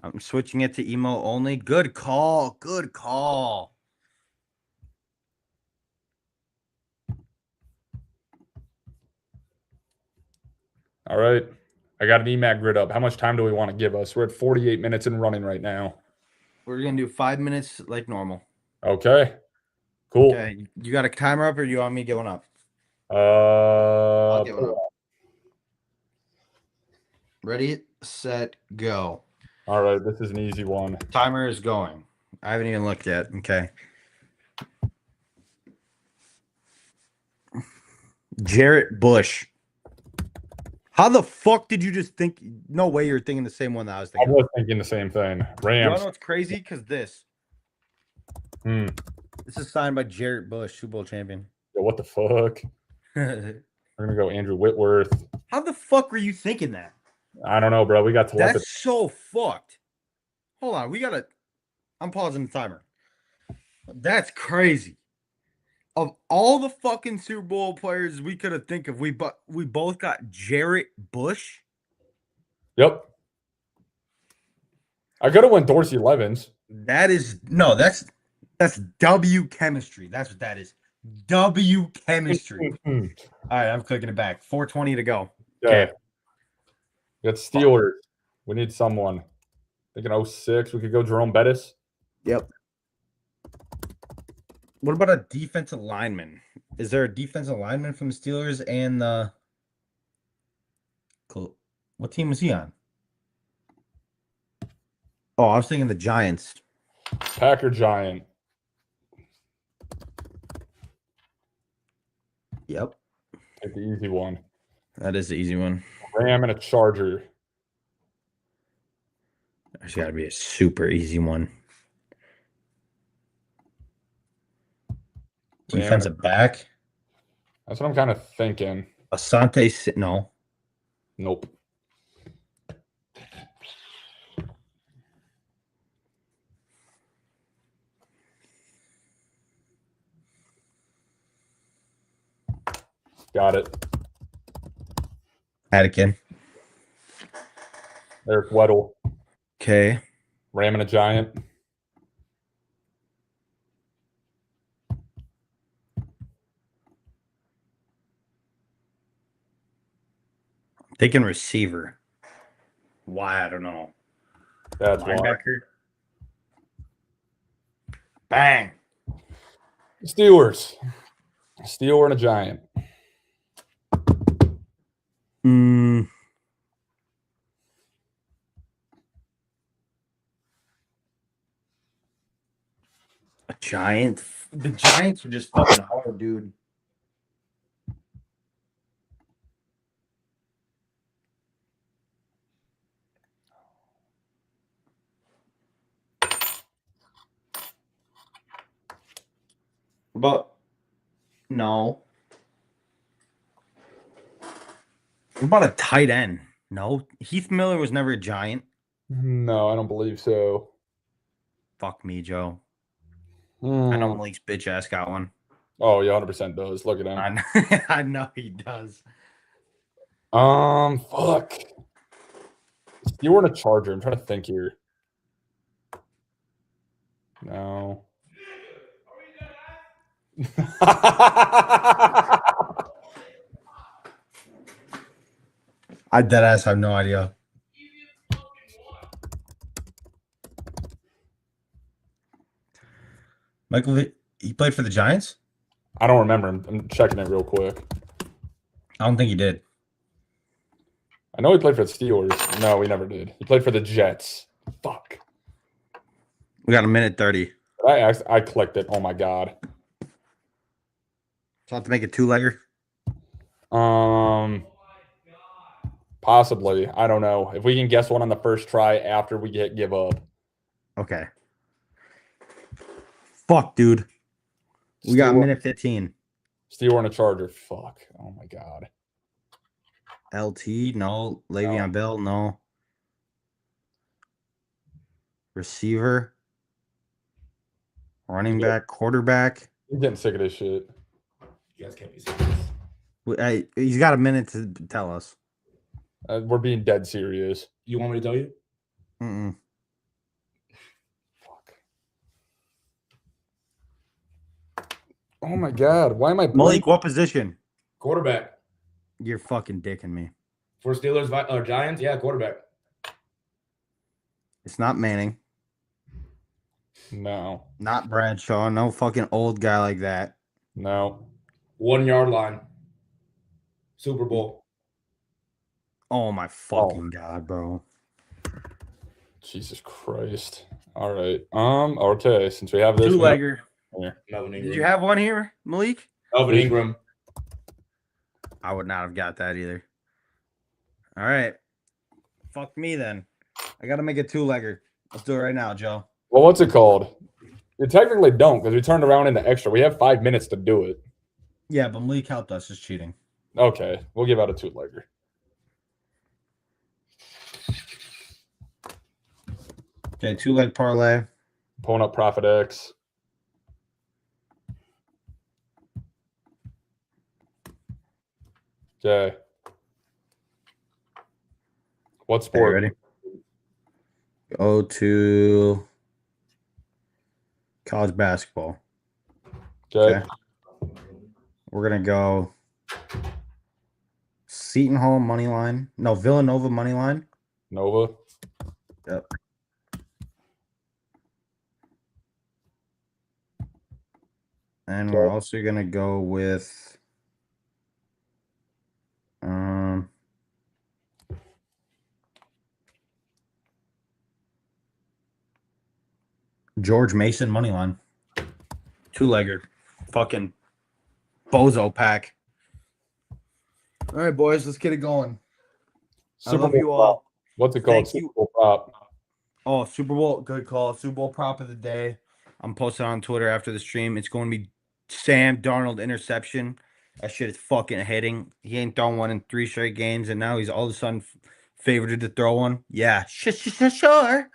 [SPEAKER 1] I'm switching it to emo only. Good call. Good call.
[SPEAKER 2] All right. I got an EMAC grid up. How much time do we want to give us? We're at 48 minutes and running right now.
[SPEAKER 1] We're going to do 5 minutes like normal.
[SPEAKER 2] Okay. Cool.
[SPEAKER 1] Okay. You got a timer up or do you want me to get one up?
[SPEAKER 2] I'll
[SPEAKER 1] get one up. Ready, set, go.
[SPEAKER 2] All right. This is an easy one.
[SPEAKER 1] Timer is going. I haven't even looked yet. Okay. Jarrett Bush. How the fuck did you just think? No way you're thinking the same one that I was
[SPEAKER 2] I
[SPEAKER 1] thinking.
[SPEAKER 2] was thinking the same thing.
[SPEAKER 1] You wanna
[SPEAKER 2] Rams.
[SPEAKER 1] know what's crazy? Because this. This is signed by Jarrett Bush, Super Bowl champion.
[SPEAKER 2] Yo, what the fuck? We're going to go Andrew Whitworth.
[SPEAKER 1] How the fuck were you thinking that?
[SPEAKER 2] I don't know, bro. We got telepathy.
[SPEAKER 1] That's so fucked. Hold on. I'm pausing the timer. That's crazy. Of all the fucking Super Bowl players we could have think of, we both got Jarrett Bush.
[SPEAKER 2] Yep. I could have went Dorsey Levens.
[SPEAKER 1] That's W chemistry. That's what that is. W chemistry. All right, I'm clicking it back. 4:20 to go.
[SPEAKER 2] Okay. We got Steelers. We need someone. Thinking 06. We could go Jerome Bettis.
[SPEAKER 1] Yep. What about a defensive lineman? Is there a defensive lineman from the Steelers and the cool? What team was he on? Oh, I was thinking the Giants.
[SPEAKER 2] Packer Giant.
[SPEAKER 1] Yep.
[SPEAKER 2] Take the easy one.
[SPEAKER 1] That is the easy one.
[SPEAKER 2] Ram and a Charger.
[SPEAKER 1] There's got to be a super easy one. Defensive back.
[SPEAKER 2] That's what I'm kind of thinking.
[SPEAKER 1] Asante, no.
[SPEAKER 2] Nope. Got it.
[SPEAKER 1] Attican.
[SPEAKER 2] Eric Weddle.
[SPEAKER 1] Okay.
[SPEAKER 2] Ram and a Giant.
[SPEAKER 1] Thinking receiver. Why? I don't know.
[SPEAKER 2] That's why.
[SPEAKER 1] Linebacker. Bang.
[SPEAKER 2] Steelers. Steeler and a Giant.
[SPEAKER 1] A Giant. The Giants are just fucking hard, dude. But no. What about a tight end? No. Heath Miller was never a Giant.
[SPEAKER 2] No, I don't believe so.
[SPEAKER 1] Fuck me, Joe. I know Malik's bitch ass got one.
[SPEAKER 2] Oh, yeah, 100% does. Look at him.
[SPEAKER 1] I know he does.
[SPEAKER 2] Fuck. You were in a Charger. I'm trying to think here. No.
[SPEAKER 1] I deadass have no idea. He played for the Giants?
[SPEAKER 2] I don't remember. I'm checking it real quick.
[SPEAKER 1] I don't think he did.
[SPEAKER 2] I know he played for the Steelers. No, he never did. He played for the Jets. Fuck.
[SPEAKER 1] We got a minute 30.
[SPEAKER 2] I clicked it. Oh my god.
[SPEAKER 1] So I have to make a two-legger?
[SPEAKER 2] Possibly. I don't know. If we can guess one on the first try after we give up.
[SPEAKER 1] Okay. Fuck, dude. We got a minute 15.
[SPEAKER 2] Steeler and a Charger. Fuck. Oh my god.
[SPEAKER 1] LT, no. Le'Veon Bell, no. Receiver. Running back, quarterback.
[SPEAKER 2] I'm getting sick of this shit.
[SPEAKER 4] You guys can't be serious.
[SPEAKER 1] He's got a minute to tell us.
[SPEAKER 2] We're being dead serious.
[SPEAKER 4] You want me to tell you?
[SPEAKER 1] Mm-mm.
[SPEAKER 2] Fuck. Oh my god. Why am I
[SPEAKER 1] Malik, what position?
[SPEAKER 4] Quarterback.
[SPEAKER 1] You're fucking dicking me.
[SPEAKER 4] For Steelers or Giants? Yeah, quarterback.
[SPEAKER 1] It's not Manning.
[SPEAKER 2] No.
[SPEAKER 1] Not Bradshaw. No fucking old guy like that.
[SPEAKER 2] No.
[SPEAKER 4] 1 yard line. Super Bowl.
[SPEAKER 1] Oh my fucking god, bro.
[SPEAKER 2] Jesus Christ. All right. Okay, since we have this
[SPEAKER 1] Two-legger.
[SPEAKER 2] here.
[SPEAKER 4] Melvin Ingram.
[SPEAKER 1] Did you have one here, Malik?
[SPEAKER 4] Melvin Ingram.
[SPEAKER 1] I would not have got that either. All right. Fuck me then. I got to make a two-legger. Let's do it right now, Joe.
[SPEAKER 2] Well, what's it called? You technically don't because we turned around in the extra. We have 5 minutes to do it.
[SPEAKER 1] Yeah, but Malik helped us. It's cheating.
[SPEAKER 2] Okay, we'll give out a two-legger.
[SPEAKER 1] Okay, two-leg parlay.
[SPEAKER 2] Pulling up Profit X. Okay. What
[SPEAKER 1] Okay,
[SPEAKER 2] sport?
[SPEAKER 1] ready? Go to college basketball.
[SPEAKER 2] Okay.
[SPEAKER 1] We're going to go Seton Hall money line. No, Villanova money line.
[SPEAKER 2] Nova.
[SPEAKER 1] Yep. And we're also going to go with George Mason money line. Two-legger. Fucking bozo pack. All right, boys, let's get it going. I love you all.
[SPEAKER 2] What's it called?
[SPEAKER 1] Thank you.
[SPEAKER 2] Super Bowl prop.
[SPEAKER 1] Oh, Super Bowl, good call. Super Bowl prop of the day. I'm posting on Twitter after the stream. It's going to be Sam Darnold interception. That shit is fucking hitting. He ain't thrown one in 3 straight games, and now he's all of a sudden favored to throw one. Yeah, sure.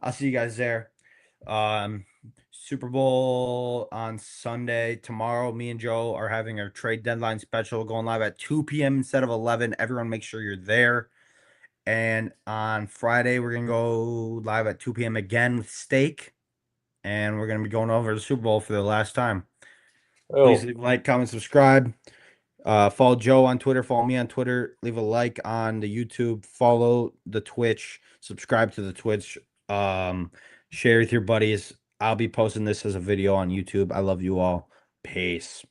[SPEAKER 1] I'll see you guys there. Super Bowl on Sunday. Tomorrow, me and Joe are having our trade deadline special going live at 2 p.m. instead of 11. Everyone make sure you're there. And on Friday, we're going to go live at 2 p.m. again with Steak. And we're going to be going over the Super Bowl for the last time. Please leave a like, comment, subscribe. Follow Joe on Twitter. Follow me on Twitter. Leave a like on the YouTube. Follow the Twitch. Subscribe to the Twitch. Share with your buddies. I'll be posting this as a video on YouTube. I love you all. Peace.